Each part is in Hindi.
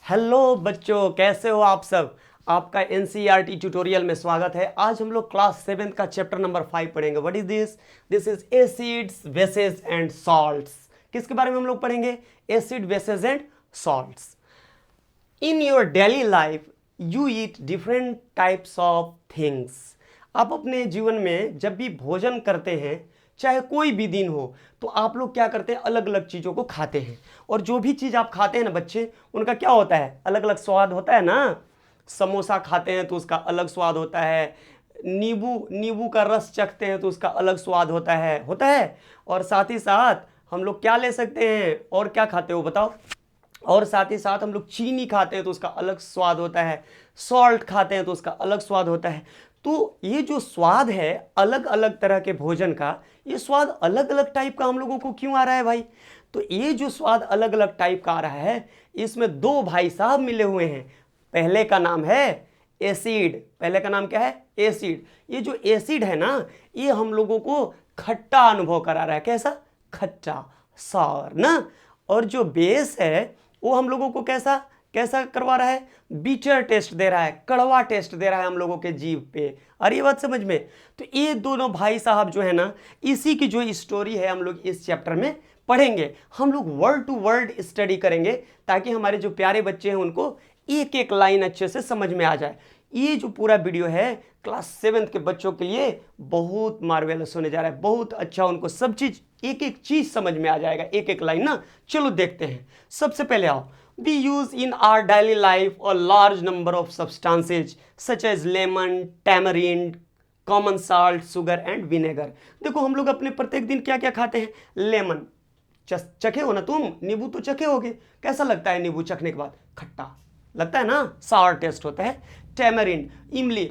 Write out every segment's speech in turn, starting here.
हेलो बच्चों, कैसे हो आप सब। आपका एनसीईआरटी ट्यूटोरियल में स्वागत है। आज हम लोग क्लास 7 का चैप्टर नंबर 5 पढ़ेंगे। What is this? This is acids, bases and salts. किसके बारे में हम लोग पढ़ेंगे? Acid, bases and salts. In your daily life you eat different types of things. आप अपने जीवन में जब भी भोजन करते हैं, चाहे कोई भी दिन हो, तो आप लोग क्या करते हैं? अलग अलग चीज़ों को खाते हैं। और जो भी चीज़ आप खाते हैं ना बच्चे, उनका क्या होता है? अलग अलग स्वाद होता है ना। समोसा खाते हैं तो उसका अलग स्वाद होता है। नींबू नींबू का रस चखते हैं तो उसका अलग स्वाद होता है। और साथ ही साथ हम लोग क्या ले सकते हैं? और क्या खाते हो बताओ? और साथ ही साथ हम लोग चीनी खाते हैं तो उसका अलग स्वाद होता है। सॉल्ट खाते हैं तो उसका अलग स्वाद होता है। तो ये जो स्वाद है अलग अलग तरह के भोजन का, ये स्वाद अलग अलग टाइप का हम लोगों को क्यों आ रहा है भाई? तो ये जो स्वाद अलग अलग टाइप का आ रहा है, इसमें दो भाई साहब मिले हुए हैं। पहले का नाम है एसिड। पहले का नाम क्या है? एसिड। ये जो एसिड है ना, ये हम लोगों को खट्टा अनुभव करा रहा है। कैसा? खट्टा, सॉर ना। और जो बेस है वो हम लोगों को कैसा कैसा करवा रहा है? बीटर टेस्ट दे रहा है, कड़वा टेस्ट दे रहा है हम लोगों के जीभ पे। अरे ये बात समझ में? तो ये दोनों भाई साहब जो है ना, इसी की जो स्टोरी है हम लोग इस चैप्टर में पढ़ेंगे। हम लोग वर्ड टू वर्ड स्टडी करेंगे ताकि हमारे जो प्यारे बच्चे हैं उनको एक एक लाइन अच्छे से समझ में आ जाए। ये जो पूरा वीडियो है क्लास 7 के बच्चों के लिए बहुत मार्वेलस होने जा रहा है। बहुत अच्छा, उनको सब चीज एक एक चीज समझ में आ जाएगा, एक एक लाइन ना। चलो देखते हैं। सबसे पहले आओ, we use in our daily life a large number of substances such as lemon, tamarind, common salt, sugar and vinegar। देखो हम लोग अपने प्रत्येक दिन क्या क्या खाते हैं? लेमन चखे हो ना तुम? नींबू तो चखे होगे। कैसा लगता है नींबू चखने के बाद? खट्टा लगता है ना, सावर टेस्ट होता है। टैमरिंड, इमली।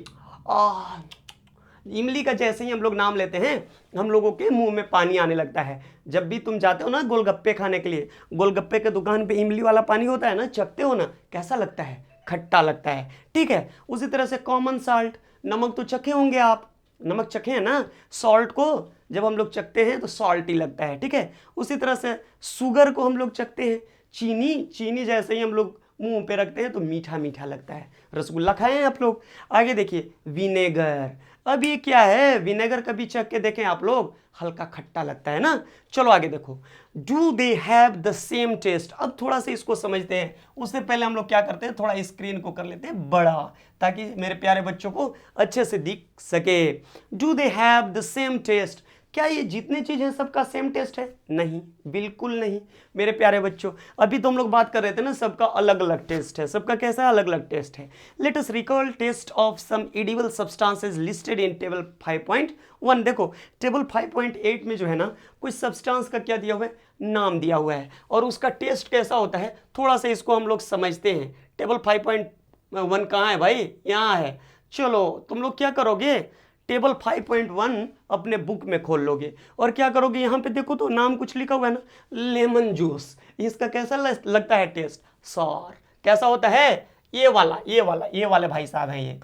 इमली का जैसे ही हम लोग नाम लेते हैं, हम लोगों के मुंह में पानी आने लगता है। जब भी तुम जाते हो ना गोलगप्पे खाने के लिए, गोलगप्पे के दुकान पे इमली वाला पानी होता है ना, चखते हो ना, कैसा लगता है? खट्टा लगता है। ठीक है। उसी तरह से कॉमन साल्ट, नमक तो चखे होंगे आप, नमक चखे हैं ना। सॉल्ट को जब हम लोग चखते हैं तो सॉल्टी लगता है। ठीक है। उसी तरह से शुगर को हम लोग चखते हैं। चीनी, चीनी जैसे ही हम लोग मुंह पे रखते हैं तो मीठा मीठा लगता है। रसगुल्ला खाए हैं आप लोग? आगे देखिए, विनेगर। अब ये क्या है? विनेगर कभी चख के देखें आप लोग? हल्का खट्टा लगता है ना। चलो आगे देखो, do they have the same taste. अब थोड़ा सा इसको समझते हैं। उससे पहले हम लोग क्या करते हैं, थोड़ा स्क्रीन को कर लेते हैं बड़ा, ताकि मेरे प्यारे बच्चों को अच्छे से दिख सके। Do they have the same taste. क्या ये जितने चीज है सबका सेम टेस्ट है? नहीं, बिल्कुल नहीं मेरे प्यारे बच्चों। अभी तो हम लोग बात कर रहे थे ना, सबका अलग अलग टेस्ट है। सबका कैसा अलग अलग टेस्ट है? Let us recall taste of some edible substances listed in table 5.1। देखो टेबल 5.8 में जो है ना, कोई सब्सटेंस का क्या दिया हुआ है? नाम दिया हुआ है। और उसका टेस्ट कैसा होता है, थोड़ा सा इसको हम लोग समझते हैं। टेबल 5.1 कहाँ है भाई? यहाँ है। चलो तुम लोग क्या करोगे, टेबल 5.1 अपने बुक में खोल लोगे और क्या करोगे, यहाँ पे देखो तो नाम कुछ लिखा हुआ है ना, लेमन जूस। इसका कैसा लगता है टेस्ट? सॉर। कैसा होता है? ये वाले भाई साहब हैं, ये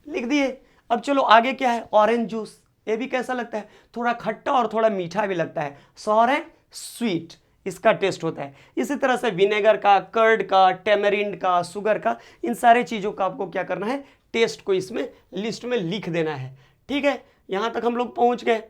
लिख दिए। अब चलो आगे क्या है? Orange juice. ये भी कैसा लगता है? थोड़ा खट्टा और थोड़ा मीठा भी लगता है। सॉर एंड स्वीट इसका टेस्ट होता है। इसी तरह से विनेगर का, कर्ड का, टेमरिंड का, शुगर का, इन सारे चीज़ों का आपको क्या करना है? टेस्ट को इसमें लिस्ट में लिख देना है। ठीक है। यहां तक हम लोग पहुंच गए।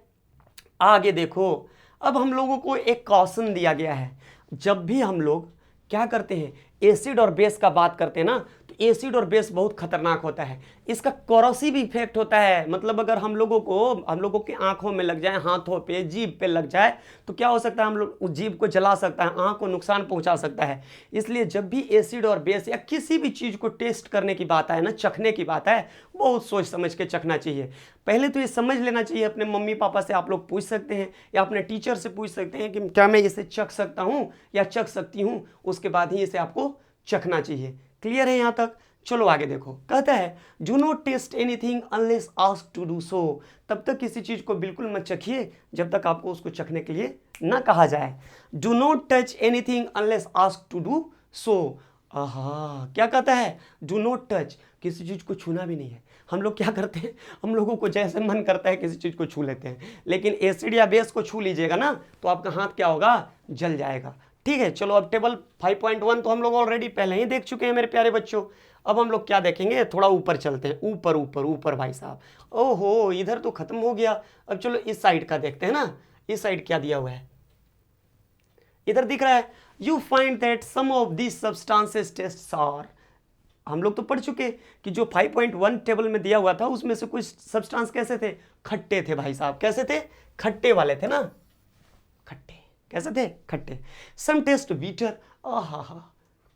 आगे देखो, अब हम लोगों को एक क्वेश्चन दिया गया है। जब भी हम लोग क्या करते हैं, एसिड और बेस का बात करते हैं ना, तो एसिड और बेस बहुत खतरनाक होता है। इसका कोरोसिव इफेक्ट होता है। मतलब अगर हम लोगों के आंखों में लग जाए, हाथों पे, जीभ पे लग जाए, तो क्या हो सकता है? हम लोग उस जीभ को जला सकता है, आंख को नुकसान पहुंचा सकता है। इसलिए जब भी एसिड और बेस या किसी भी चीज़ को टेस्ट करने की बात आए ना, चखने की बात है, बहुत सोच समझ के चखना चाहिए। पहले तो ये समझ लेना चाहिए। अपने मम्मी पापा से आप लोग पूछ सकते हैं या अपने टीचर से पूछ सकते हैं कि क्या मैं इसे चख सकता हूँ या चख सकती हूँ। उसके बाद ही इसे आपको चखना चाहिए। क्लियर है यहाँ तक? चलो आगे देखो, कहता है do not taste anything unless asked to do so. तब तक किसी चीज को बिल्कुल मत चखिए जब तक आपको उसको चखने के लिए ना कहा जाए। Do not touch anything unless asked to do so. आहा, क्या कहता है? डू नॉट टच, किसी चीज को छूना भी नहीं है। हम लोग क्या करते हैं, हम लोगों को जैसे मन करता है किसी चीज को छू लेते हैं। लेकिन एसिड या बेस को छू लीजिएगा ना, तो आपका हाथ क्या होगा? जल जाएगा। ठीक है, चलो अब टेबल 5.1 तो हम लोग ऑलरेडी पहले ही देख चुके हैं मेरे प्यारे बच्चों। अब हम लोग क्या देखेंगे, थोड़ा ऊपर चलते हैं, ऊपर ऊपर ऊपर भाई साहब। ओहो, इधर तो खत्म हो गया। अब चलो इस साइड का देखते हैं ना, इस साइड क्या दिया हुआ है, इधर दिख रहा है, you find that some of this substances tastes are. हम लोग तो पढ़ चुके कि जो 5.1 टेबल में दिया हुआ था उसमें से कुछ सब्सटेंस कैसे थे, खट्टे थे भाई साहब। कैसे थे, खट्टे वाले थे ना, खट्टे। कैसे थे, खट्टे। सम टेस्ट बीटर, आहा,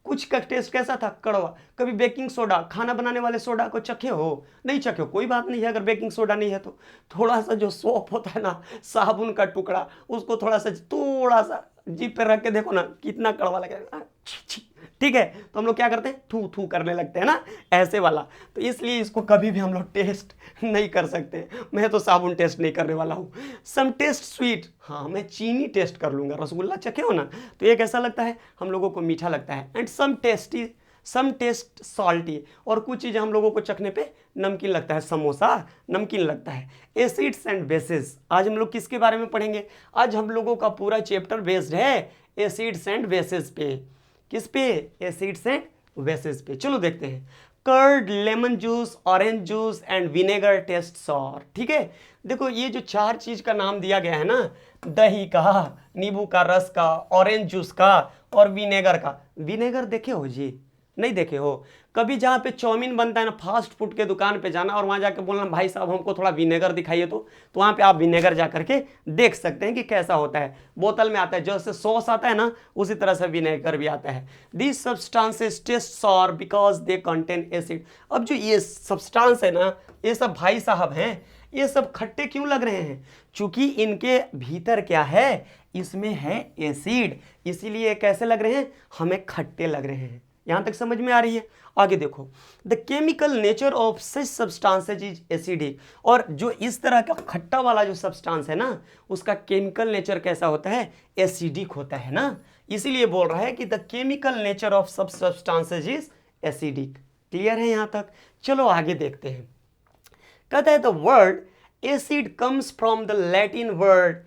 कुछ का टेस्ट कैसा था, कड़वा। कभी बेकिंग सोडा, खाना बनाने वाले सोडा को चखे हो, नहीं चखे हो, कोई बात नहीं है अगर बेकिंग सोडा नहीं है तो। थोड़ा सा जो सोप होता है ना, साबुन का टुकड़ा, उसको थोड़ा सा जीभ पे रख के देखो ना, कितना कड़वा लगेगा। ठीक है, तो हम लोग क्या करते हैं, थू थू करने लगते हैं ना, ऐसे वाला। तो इसलिए इसको कभी भी हम लोग टेस्ट नहीं कर सकते। मैं तो साबुन टेस्ट नहीं करने वाला हूँ। सम टेस्ट स्वीट, हाँ मैं चीनी टेस्ट कर लूँगा। रसगुल्ला चखे हो ना, तो ये कैसा लगता है, हम लोगों को मीठा लगता है। एंड सम टेस्ट सॉल्टी, और कुछ चीज़ें हम लोगों को चखने पे नमकीन लगता है। समोसा नमकीन लगता है। एसिड्स एंड बेसिस, आज हम लोग किसके बारे में पढ़ेंगे, आज हम लोगों का पूरा चैप्टर बेस्ड है एसिड्स एंड बेसिस पे। किस पे, एसिड्स एंड बेसिस पे। चलो देखते हैं। Curd, lemon juice, orange juice and vinegar taste sour. ठीक है, देखो ये जो चार चीज का नाम दिया गया है ना, दही का, नींबू का रस का, ऑरेंज जूस का और विनेगर का। विनेगर देखे हो जी, नहीं देखे हो। कभी जहाँ पे चाउमीन बनता है ना, फास्ट फूड के दुकान पे जाना और वहाँ जाके बोलना भाई साहब हमको थोड़ा विनेगर दिखाइए, तो वहाँ पे आप विनेगर जा करके देख सकते हैं कि कैसा होता है। बोतल में आता है, जैसे सॉस आता है ना, उसी तरह से विनेगर भी आता है। This substances taste sour because they contain acid. अब जो ये सब्सटेंस है ना, ये सब भाई साहब हैं, ये सब खट्टे क्यों लग रहे हैं, चूंकि इनके भीतर क्या है, इसमें है एसिड, इसीलिए कैसे लग रहे हैं, हमें खट्टे लग रहे हैं। यहां तक समझ में आ रही है। आगे देखो, the chemical nature of such substances is acidic. और जो इस तरह का खट्टा वाला जो सब्सटेंस है ना, उसका केमिकल नेचर कैसा होता है, एसिडिक होता है ना। इसीलिए बोल रहा है कि द केमिकल नेचर ऑफ सब सब्सटेंसेज इज एसिडिक। क्लियर है यहां तक। चलो आगे देखते हैं। कहता है the word acid comes from the Latin word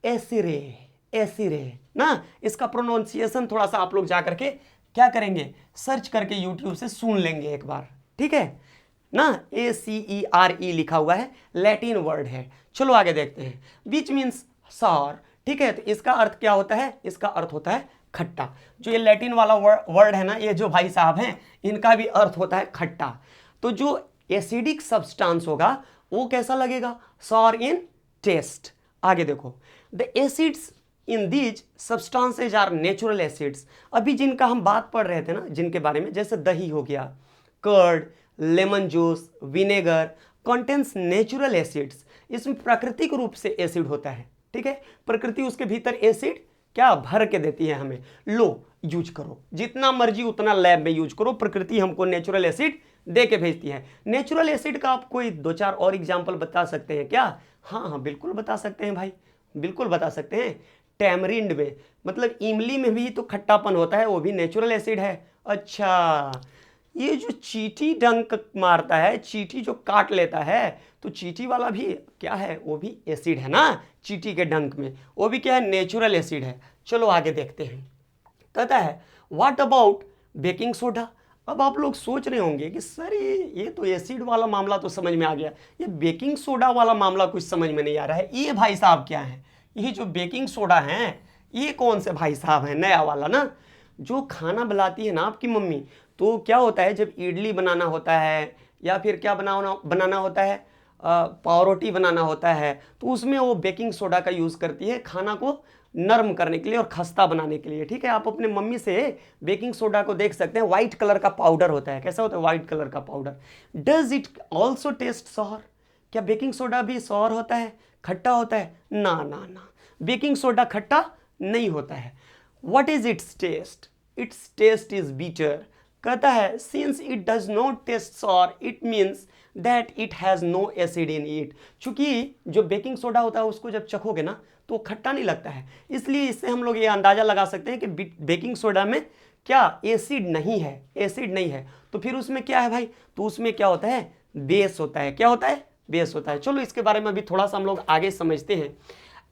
acere. Acere ना, इसका प्रोनाउंसिएशन थोड़ा सा आप लोग जा करके क्या करेंगे, सर्च करके यूट्यूब से सुन लेंगे एक बार, ठीक है ना। ACERE लिखा हुआ है, लैटिन वर्ड है। चलो आगे देखते हैं। Which means sour. ठीक है, तो इसका अर्थ क्या होता है, इसका अर्थ होता है खट्टा। जो ये लैटिन वाला वर्ड है ना, ये जो भाई साहब हैं, इनका भी अर्थ होता है खट्टा। तो जो एसिडिक सब्सटेंस होगा वो कैसा लगेगा, सॉर इन टेस्ट। आगे देखो, the acids in these substances are natural acids. अभी जिनका हम बात पढ़ रहे थे ना, जिनके बारे में, जैसे दही हो गया, curd, lemon juice, vinegar, contains natural acids. इसमें प्राकृतिक रूप से एसिड होता है। ठीक है, प्रकृति उसके भीतर एसिड क्या भर के देती है हमें। लो यूज करो, जितना मर्जी उतना लैब में यूज करो, प्रकृति हमको नेचुरल एसिड दे के भेजती है। नेचुरल एसिड का आप कोई दो चार और एग्जाम्पल बता सकते हैं क्या? हाँ हाँ बिल्कुल बता सकते हैं भाई, बिल्कुल बता सकते हैं। टैमरिंड में, मतलब इमली में भी तो खट्टापन होता है, वो भी नेचुरल एसिड है। अच्छा, ये जो चींटी डंक मारता है, चींटी जो काट लेता है, तो चींटी वाला भी क्या है, वो भी एसिड है ना। चींटी के डंक में वो भी क्या है, नेचुरल एसिड है। चलो आगे देखते हैं। कहता है व्हाट अबाउट बेकिंग सोडा। अब आप लोग सोच रहे होंगे कि सर ये तो एसिड वाला मामला तो समझ में आ गया, ये बेकिंग सोडा वाला मामला कुछ समझ में नहीं आ रहा है। ये भाई साहब क्या है, ये जो बेकिंग सोडा है, ये कौन से भाई साहब हैं, नया वाला ना, जो खाना बनाती है ना आपकी मम्मी, तो क्या होता है, जब इडली बनाना होता है या फिर क्या बनाना होता है, पावरोटी बनाना होता है, तो उसमें वो बेकिंग सोडा का यूज़ करती है खाना को नरम करने के लिए और खस्ता बनाने के लिए। ठीक है, आप अपने मम्मी से बेकिंग सोडा को देख सकते हैं, व्हाइट कलर का पाउडर होता है। कैसा होता है, व्हाइट कलर का powder. Does it also taste sour. क्या बेकिंग सोडा भी सॉर होता है, खट्टा होता है? ना ना ना, बेकिंग सोडा खट्टा नहीं होता है। What is its taste? Its taste is bitter. कहता है since it does not taste sour it means that it has no acid in it. चूंकि जो बेकिंग सोडा होता है उसको जब चखोगे ना तो खट्टा नहीं लगता है, इसलिए इससे हम लोग ये अंदाज़ा लगा सकते हैं कि बेकिंग सोडा में क्या एसिड नहीं है, एसिड नहीं है। तो फिर उसमें क्या है भाई, तो उसमें क्या होता है, बेस होता है। क्या होता है, बेस होता है। चलो इसके बारे में अभी थोड़ा सा हम लोग आगे समझते हैं।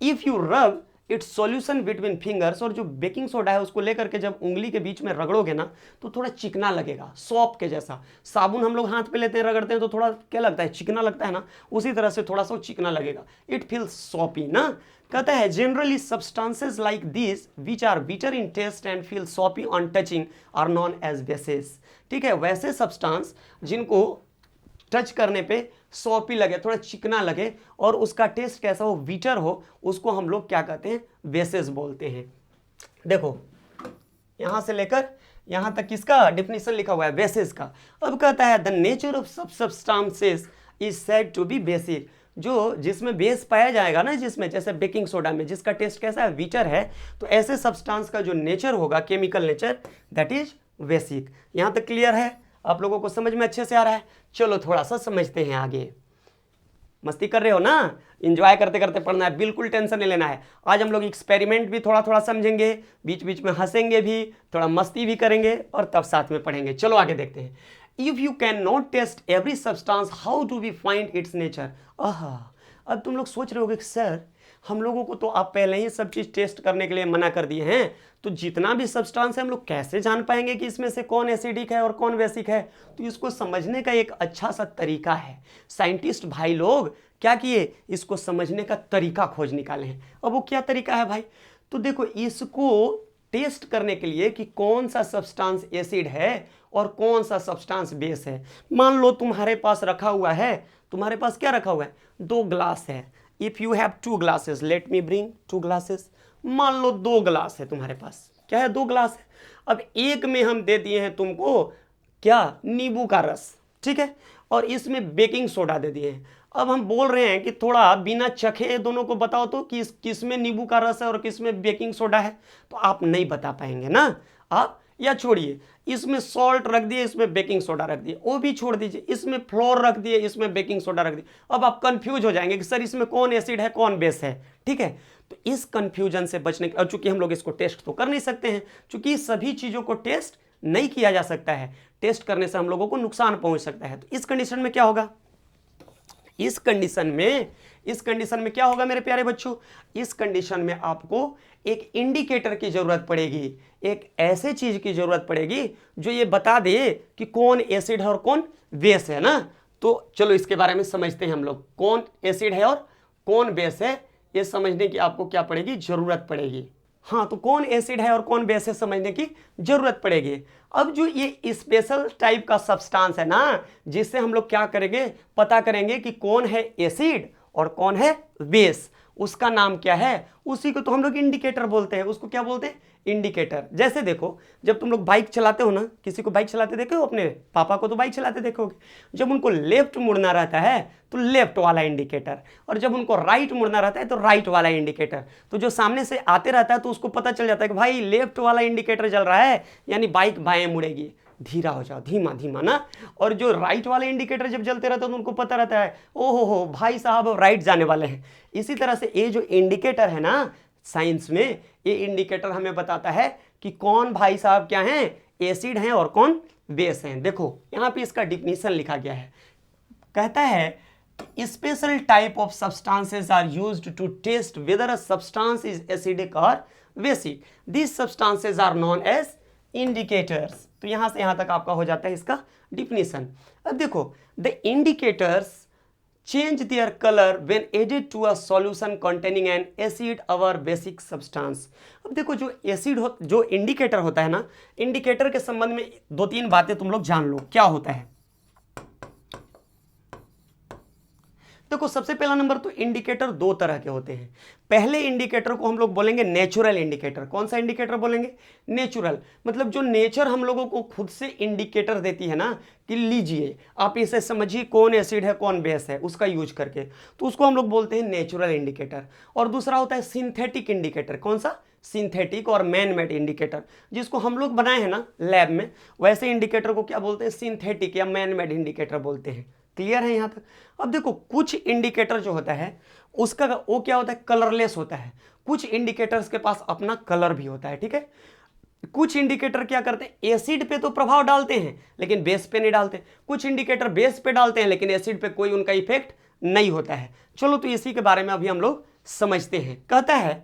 If you rub it's solution between fingers, और जो बेकिंग सोडा है उसको लेकर के जब उंगली के बीच में रगड़ोगे ना तो थोड़ा चिकना लगेगा, सॉप के जैसा। साबुन हम लोग हाथ पे लेते हैं, रगड़ते हैं तो थोड़ा क्या लगता है, चिकना लगता है ना, उसी तरह से थोड़ा सा चिकना लगेगा। इट फील्स सॉपी ना। कहता है generally substances like this which are bitter in taste and feel soapy on touching are known as bases. ठीक है, वैसे सब्सटेंस जिनको टच करने पे सॉपी लगे, थोड़ा चिकना लगे और उसका टेस्ट कैसा हो, बीटर हो, उसको हम लोग क्या कहते हैं, बेसेस बोलते हैं। देखो यहां से लेकर यहां तक किसका डिफिनेशन लिखा हुआ है, बेसेस का। अब कहता है the nature of such substances is said to be basic, जो जिसमें बेस पाया जाएगा ना, जिसमें जैसे बेकिंग सोडा में जिसका टेस्ट कैसा है, बीटर है, तो ऐसे सब्सटेंस का जो नेचर होगा, chemical nature, that is basic. यहां तक क्लियर है, आप लोगों को समझ में अच्छे से आ रहा है। चलो थोड़ा सा समझते हैं आगे। मस्ती कर रहे हो ना, एंजॉय करते करते पढ़ना है, बिल्कुल टेंशन नहीं लेना है। आज हम लोग एक्सपेरिमेंट भी थोड़ा थोड़ा समझेंगे, बीच बीच में हंसेंगे भी, थोड़ा मस्ती भी करेंगे और तब साथ में पढ़ेंगे। चलो आगे देखते हैं। If you can not test every substance how do we find its nature. अब तुम लोग सोच रहे होगे कि सर हम लोगों को तो आप पहले ही सब चीज़ टेस्ट करने के लिए मना कर दिए हैं, तो जितना भी सब्सटेंस है हम लोग कैसे जान पाएंगे कि इसमें से कौन एसिडिक है और कौन बेसिक है। तो इसको समझने का एक अच्छा सा तरीका है। साइंटिस्ट भाई लोग क्या किए, इसको समझने का तरीका खोज निकाले हैं। अब वो क्या तरीका है भाई, तो देखो इसको टेस्ट करने के लिए कि कौन सा सब्सटेंस एसिड है और कौन सा सब्सटेंस बेस है। मान लो तुम्हारे पास रखा हुआ है, तुम्हारे पास क्या रखा हुआ है, 2 ग्लास है। If you have 2 glasses, let me bring 2 glasses. मान लो 2 ग्लास है तुम्हारे पास, क्या है, 2 ग्लास है। अब एक में हम दे दिए हैं तुमको क्या, नींबू का रस, ठीक है, और इसमें बेकिंग सोडा दे दिए हैं। अब हम बोल रहे हैं कि थोड़ा बिना चखे दोनों को बताओ तो कि किस में नींबू का रस है और किस में बेकिंग सोडा है, तो आप नहीं बता पाएंगे ना आप। या छोड़िए, इसमें सॉल्ट रख दिए, इसमें बेकिंग सोडा रख दिए, वो भी छोड़ दीजिए, इसमें फ्लोर रख दिए, इसमें बेकिंग सोडा रख दिए। अब आप कंफ्यूज हो जाएंगे कि सर इसमें कौन एसिड है कौन बेस है। ठीक है, तो इस कंफ्यूजन से बचने के, और चूंकि हम लोग इसको टेस्ट तो कर नहीं सकते हैं, चूंकि सभी चीज़ों को टेस्ट नहीं किया जा सकता है, टेस्ट करने से हम लोगों को नुकसान पहुंच सकता है। तो इस कंडीशन में क्या होगा, इस कंडीशन में क्या होगा मेरे प्यारे बच्चों, इस कंडीशन में आपको एक इंडिकेटर की जरूरत पड़ेगी, एक ऐसे चीज की जरूरत पड़ेगी जो ये बता दे कि कौन एसिड है और कौन बेस है ना। तो चलो इसके बारे में समझते हैं हम लोग, कौन एसिड है और कौन बेस है, ये समझने की आपको क्या पड़ेगी, जरूरत पड़ेगी। हाँ, तो कौन एसिड है और कौन बेस है समझने की जरूरत पड़ेगी। अब जो ये स्पेशल टाइप का सब्सटेंस है ना, जिससे हम लोग क्या करेंगे, पता करेंगे कि कौन है एसिड और कौन है बेस, उसका नाम क्या है, उसी को तो हम लोग इंडिकेटर बोलते हैं। उसको क्या बोलते हैं, इंडिकेटर। जैसे देखो, जब तुम लोग बाइक चलाते हो ना, किसी को बाइक चलाते देखे हो, अपने पापा को तो बाइक चलाते देखोगे, जब उनको लेफ्ट मुड़ना रहता है तो लेफ्ट वाला इंडिकेटर, और जब उनको राइट मुड़ना रहता है तो राइट वाला इंडिकेटर। तो जो सामने से आते रहता है तो उसको पता चल जाता है कि भाई लेफ्ट वाला इंडिकेटर जल रहा है, यानी बाइक बाएं मुड़ेगी, धीरा हो जाओ, धीमा धीमा ना। और जो राइट वाले इंडिकेटर जब जलते रहते हैं तो उनको पता रहता है, ओहो हो भाई साहब अब राइट जाने वाले हैं। इसी तरह से ये जो इंडिकेटर है ना साइंस में, ये इंडिकेटर हमें बताता है कि कौन भाई साहब क्या हैं, एसिड हैं और कौन बेस हैं। देखो यहाँ पे इसका डिफिनीशन लिखा गया है, कहता है special type of substances are used to test whether a substance is acidic और basic. These substances are known as indicators. तो यहां से यहां तक आपका हो जाता है इसका डिफिनीशन। अब देखो, the indicators change their color when added to a solution containing an acid or basic substance। अब देखो जो एसिड जो इंडिकेटर होता है ना, इंडिकेटर के संबंध में 2-3 बातें तुम लोग जान लो क्या होता है। देखो सबसे पहला नंबर तो इंडिकेटर 2 तरह के होते हैं। पहले इंडिकेटर को हम लोग बोलेंगे नेचुरल इंडिकेटर। कौन सा इंडिकेटर बोलेंगे, नेचुरल, मतलब जो नेचर हम लोगों को खुद से इंडिकेटर देती है ना, कि लीजिए आप इसे समझिए कौन एसिड है कौन बेस है, उसका यूज करके, तो उसको हम लोग बोलते हैं नेचुरल इंडिकेटर। और दूसरा होता है सिंथेटिक इंडिकेटर। कौन सा, सिंथेटिक और मैन मेड इंडिकेटर, जिसको हम लोग बनाए हैं ना लैब में, वैसे इंडिकेटर को क्या बोलते हैं, सिंथेटिक या मैन मेड इंडिकेटर बोलते हैं। क्लियर है यहाँ तक। अब देखो कुछ इंडिकेटर जो होता है उसका वो क्या होता है, कलरलेस होता है। कुछ इंडिकेटर्स के पास अपना कलर भी होता है। ठीक है, कुछ इंडिकेटर क्या करते हैं, एसिड पे तो प्रभाव डालते हैं लेकिन बेस पे नहीं डालते। कुछ इंडिकेटर बेस पे डालते हैं लेकिन एसिड पे कोई उनका इफेक्ट नहीं होता है। चलो तो इसी के बारे में अभी हम लोग समझते हैं। कहता है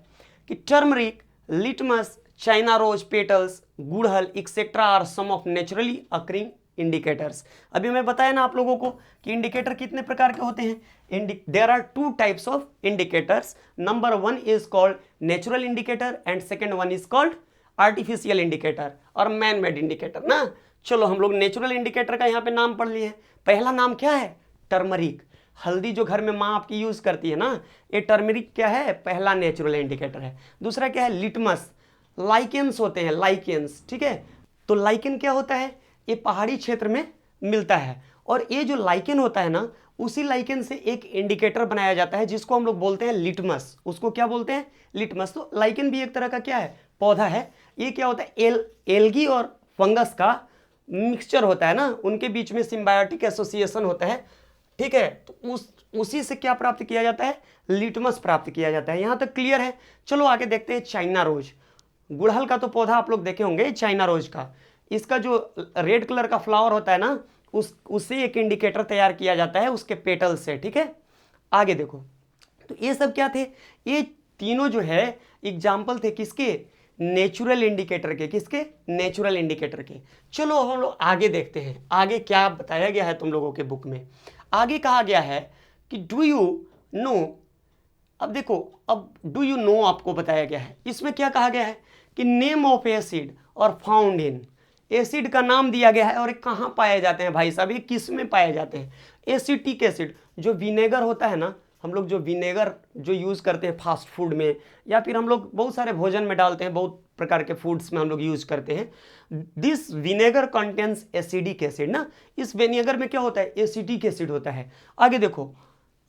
कि turmeric, litmus, China rose petals, गुड़हल etcetera are some of naturally occurring indicators. अभी मैं बताया ना आप लोगों को कि इंडिकेटर कितने प्रकार के होते हैं। There are two types of indicators. Number one is called natural indicator and second one is called artificial indicator और मैन मेड इंडिकेटर ना। चलो हम लोग नेचुरल इंडिकेटर का यहाँ पे नाम पढ़ लिए। पहला नाम क्या है? टर्मरिक। हल्दी जो घर में माँ आपकी यूज करती है ना, ये टर्मरिक क्या है? पहला नेचुरल इंडिकेटर है। दूसरा क्या है? लिटमस। लाइकेंस होते हैं, लाइकेंस, ठीक है। तो लाइकेन क्या होता है? ये पहाड़ी क्षेत्र में मिलता है और ये जो लाइकेन होता है ना, उसी लाइकेन से एक इंडिकेटर बनाया जाता है जिसको हम लोग बोलते हैं लिटमस। उसको क्या बोलते हैं? लिटमस। तो लाइकेन भी एक तरह का क्या है? पौधा है। ये क्या होता है? एल्गी और फंगस का मिक्सचर होता है ना, उनके बीच में सिम्बायोटिक एसोसिएशन होता है, ठीक है। तो उसी से क्या प्राप्त किया जाता है? लिटमस प्राप्त किया जाता है। यहाँ तक क्लियर है? चलो आगे देखते हैं चाइना रोज। गुड़हल का तो पौधा आप लोग देखे होंगे, चाइना रोज का। इसका जो रेड कलर का फ्लावर होता है ना, उससे एक इंडिकेटर तैयार किया जाता है उसके पेटल से, ठीक है। आगे देखो, तो ये सब क्या थे? ये तीनों जो है एग्जाम्पल थे किसके? नेचुरल इंडिकेटर के। किसके? नेचुरल इंडिकेटर के। चलो हम लोग आगे देखते हैं आगे क्या बताया गया है तुम लोगों के बुक में। आगे कहा गया है कि डू यू नो। अब देखो, अब डू यू नो आपको बताया गया है। इसमें क्या कहा गया है कि नेम ऑफ एसिड और फाउंड इन। एसिड का नाम दिया गया है और कहाँ पाए जाते हैं भाई साहब, ये किस में पाए जाते हैं? एसिटिक एसिड, जो विनेगर होता है ना, हम लोग जो विनेगर जो यूज़ करते हैं फास्ट फूड में, या फिर हम लोग बहुत सारे भोजन में डालते हैं, बहुत प्रकार के फूड्स में हम लोग यूज़ करते हैं। This vinegar contains acidic acid ना। इस विनेगर में क्या होता है? एसिडिक एसिड होता है। आगे देखो,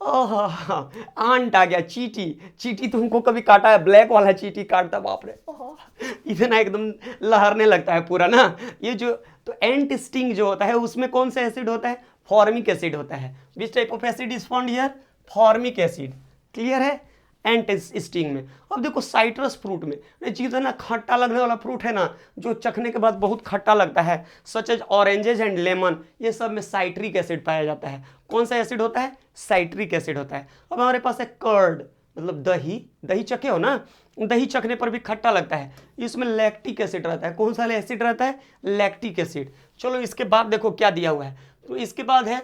आंट आ गया, चीटी। चीटी तुमको कभी काटा है? ब्लैक वाला चीटी काटता, बाप रे, इतना एकदम लहरने लगता है पूरा ना। ये जो तो एंट स्टिंग जो होता है उसमें कौन सा एसिड होता है? फॉर्मिक एसिड होता है। Which type of acid is found here? Formic acid. Clear है? एंट स्टिंग में। अब देखो साइट्रस फ्रूट में, जितना खट्टा लगने वाला फ्रूट है ना, जो चखने के बाद बहुत खट्टा लगता है, such as oranges and lemon, ये सब में साइट्रिक एसिड पाया जाता है। कौन सा एसिड होता है? साइट्रिक एसिड होता है। अब हमारे पास है कर्ड, मतलब दही। दही चखे हो ना, दही चखने पर भी खट्टा लगता है, इसमें लैक्टिक एसिड रहता है। कौन सा एसिड रहता है? Lactic acid. चलो इसके बाद देखो क्या दिया हुआ है। तो इसके बाद है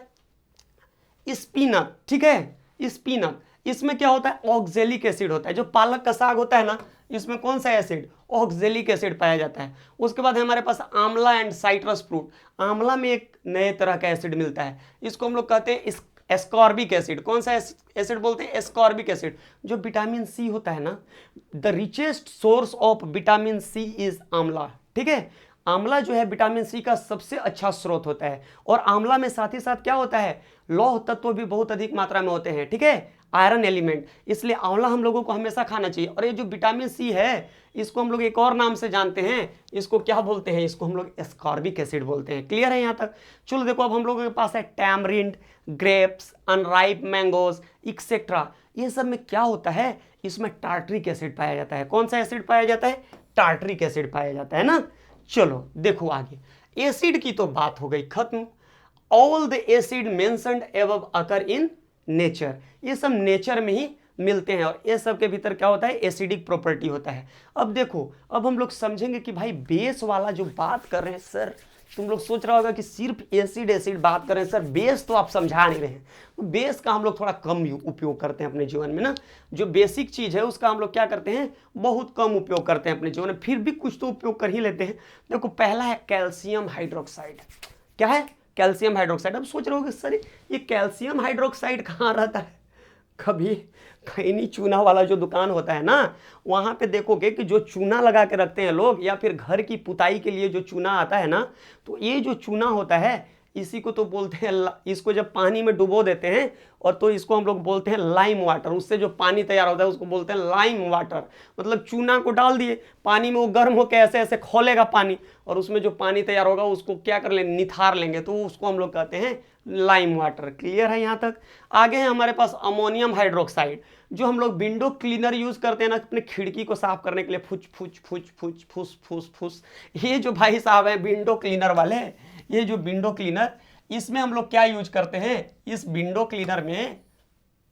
स्पिनक, ठीक है। स्पिनक, इसमें क्या होता है? ऑक्जेलिक एसिड होता है। जो पालक का साग होता है ना, इसमें कौन सा एसिड? ऑक्जेलिक एसिड पाया जाता है। उसके बाद है हमारे पास आंवला एंड साइट्रस फ्रूट। आंवला में एक नए तरह का एसिड मिलता है, इसको हम लोग कहते हैं एस्कॉर्बिक एसिड। कौन सा एसिड बोलते हैं? Ascorbic acid. जो विटामिन सी होता है ना, the richest source of vitamin C is amla, ठीक है। आंवला जो है विटामिन सी का सबसे अच्छा स्रोत होता है। और आंवला में साथ ही साथ क्या होता है? लौह तत्व भी बहुत अधिक मात्रा में होते हैं, ठीक है, आयरन एलिमेंट। इसलिए आंवला हम लोगों को हमेशा खाना चाहिए। और ये जो विटामिन सी है, इसको हम लोग एक और नाम से जानते हैं। इसको क्या बोलते हैं? इसको हम लोग एस्कॉर्बिक एसिड बोलते हैं। क्लियर है यहाँ तक? चलो देखो, अब हम लोगों के पास है tamarind, grapes, unripe mangoes etcetera. ये सब में क्या होता है? इसमें टार्टरिक एसिड पाया जाता है। कौन सा एसिड पाया जाता है? टार्टरिक एसिड पाया जाता है ना। चलो देखो आगे, एसिड की तो बात हो गई खत्म। All the acid mentioned above occur in nature. ये सब नेचर में ही मिलते हैं और ये सब के भीतर क्या होता है? एसिडिक प्रॉपर्टी होता है। अब देखो, अब हम लोग समझेंगे कि भाई बेस वाला जो बात कर रहे हैं सर, तुम लोग सोच रहा होगा कि सिर्फ एसिड एसिड बात कर रहे हैं सर, बेस तो आप समझा नहीं रहे हैं। तो बेस का हम लोग थोड़ा कम उपयोग करते हैं अपने जीवन में ना। जो बेसिक चीज़ है उसका हम लोग क्या करते हैं? बहुत कम उपयोग करते हैं अपने जीवन में। फिर भी कुछ तो उपयोग कर ही लेते हैं। देखो, पहला है कैल्शियम हाइड्रोक्साइड। क्या है? Calcium hydroxide. अब सोच रहे हो कि सर ये कैल्शियम हाइड्रोक्साइड कहाँ रहता है? कभी खैनी चूना वाला जो दुकान होता है ना, वहाँ पे देखोगे कि जो चूना लगा के रखते हैं लोग, या फिर घर की पुताई के लिए जो चूना आता है ना, तो ये जो चूना होता है, इसी को तो बोलते हैं, इसको जब पानी में डुबो देते हैं और तो इसको हम लोग बोलते हैं लाइम वाटर। उससे जो पानी तैयार होता है उसको बोलते हैं लाइम वाटर। मतलब चूना को डाल दिए पानी में, वो गर्म होकर ऐसे ऐसे खोलेगा पानी, और उसमें जो पानी तैयार होगा उसको क्या कर लेंगे? निथार लेंगे, तो उसको हम लोग कहते हैं लाइम वाटर। क्लियर है यहाँ तक? आगे है हमारे पास अमोनियम हाइड्रोक्साइड, जो हम लोग विंडो क्लीनर यूज करते हैं ना अपने खिड़की को साफ करने के लिए, फुच फुच फुच फुच फुस फुस फुस। ये जो भाई साहब है विंडो क्लीनर वाले, ये जो विंडो क्लीनर, इसमें हम लोग क्या यूज करते हैं? इस विंडो क्लीनर में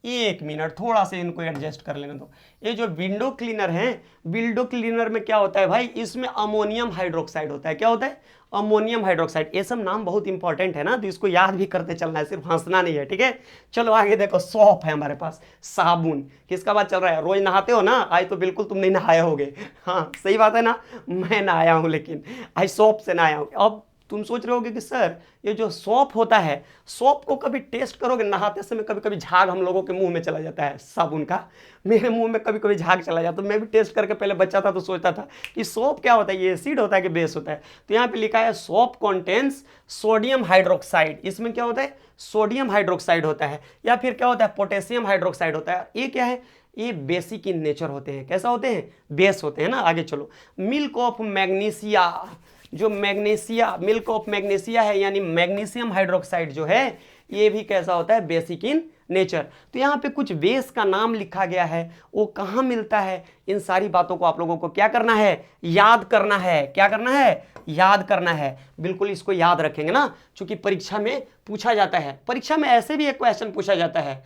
एक मिनट, थोड़ा सा इनको एडजस्ट कर लेने दो। ये जो विंडो क्लीनर है, विंडो क्लीनर में क्या होता है भाई, इसमें अमोनियम हाइड्रोक्साइड होता है। क्या होता है? Ammonium hydroxide. ये सब नाम बहुत इंपॉर्टेंट है ना, तो इसको याद भी करते चलना है, सिर्फ हंसना नहीं है, ठीक है। चलो आगे देखो, सॉप है हमारे पास, साबुन। किसका बात चल रहा है? रोज नहाते हो ना? आज तो बिल्कुल तुम नहीं नहाए होगे, हाँ सही बात है ना, मैं नहाया हूँ लेकिन आज सॉप से नहाया हूँ। अब तुम सोच रहे होगे कि सर ये जो सॉप होता है, सॉप को कभी टेस्ट करोगे? नहाते समय कभी कभी झाग हम लोगों के मुंह में चला जाता है साबुन का, मेरे मुंह में कभी कभी झाग चला जाता है। तो मैं भी टेस्ट करके पहले बच्चा था तो सोचता था कि सॉप क्या होता है, ये एसिड होता है कि बेस होता है। तो यहाँ पे लिखा है सॉप कॉन्टेंस सोडियम हाइड्रोक्साइड। इसमें क्या होता है? सोडियम हाइड्रोक्साइड होता है, या फिर क्या होता है? पोटेशियम हाइड्रोक्साइड होता है। ये क्या है? ये बेसिक इन नेचर होते हैं। कैसा होते हैं? बेस होते हैं ना। आगे चलो, मिल्क ऑफ मैग्नीशिया। जो मैग्नीशिया, मिल्क ऑफ मैग्नीशिया है, यानी मैग्नीशियम हाइड्रोक्साइड जो है, ये भी कैसा होता है? Basic in nature. तो यहाँ पे कुछ बेस का नाम लिखा गया है, वो कहाँ मिलता है, इन सारी बातों को आप लोगों को क्या करना है? याद करना है। क्या करना है? याद करना है। बिल्कुल इसको याद रखेंगे ना, क्योंकि परीक्षा में पूछा जाता है। परीक्षा में ऐसे भी एक क्वेश्चन पूछा जाता है,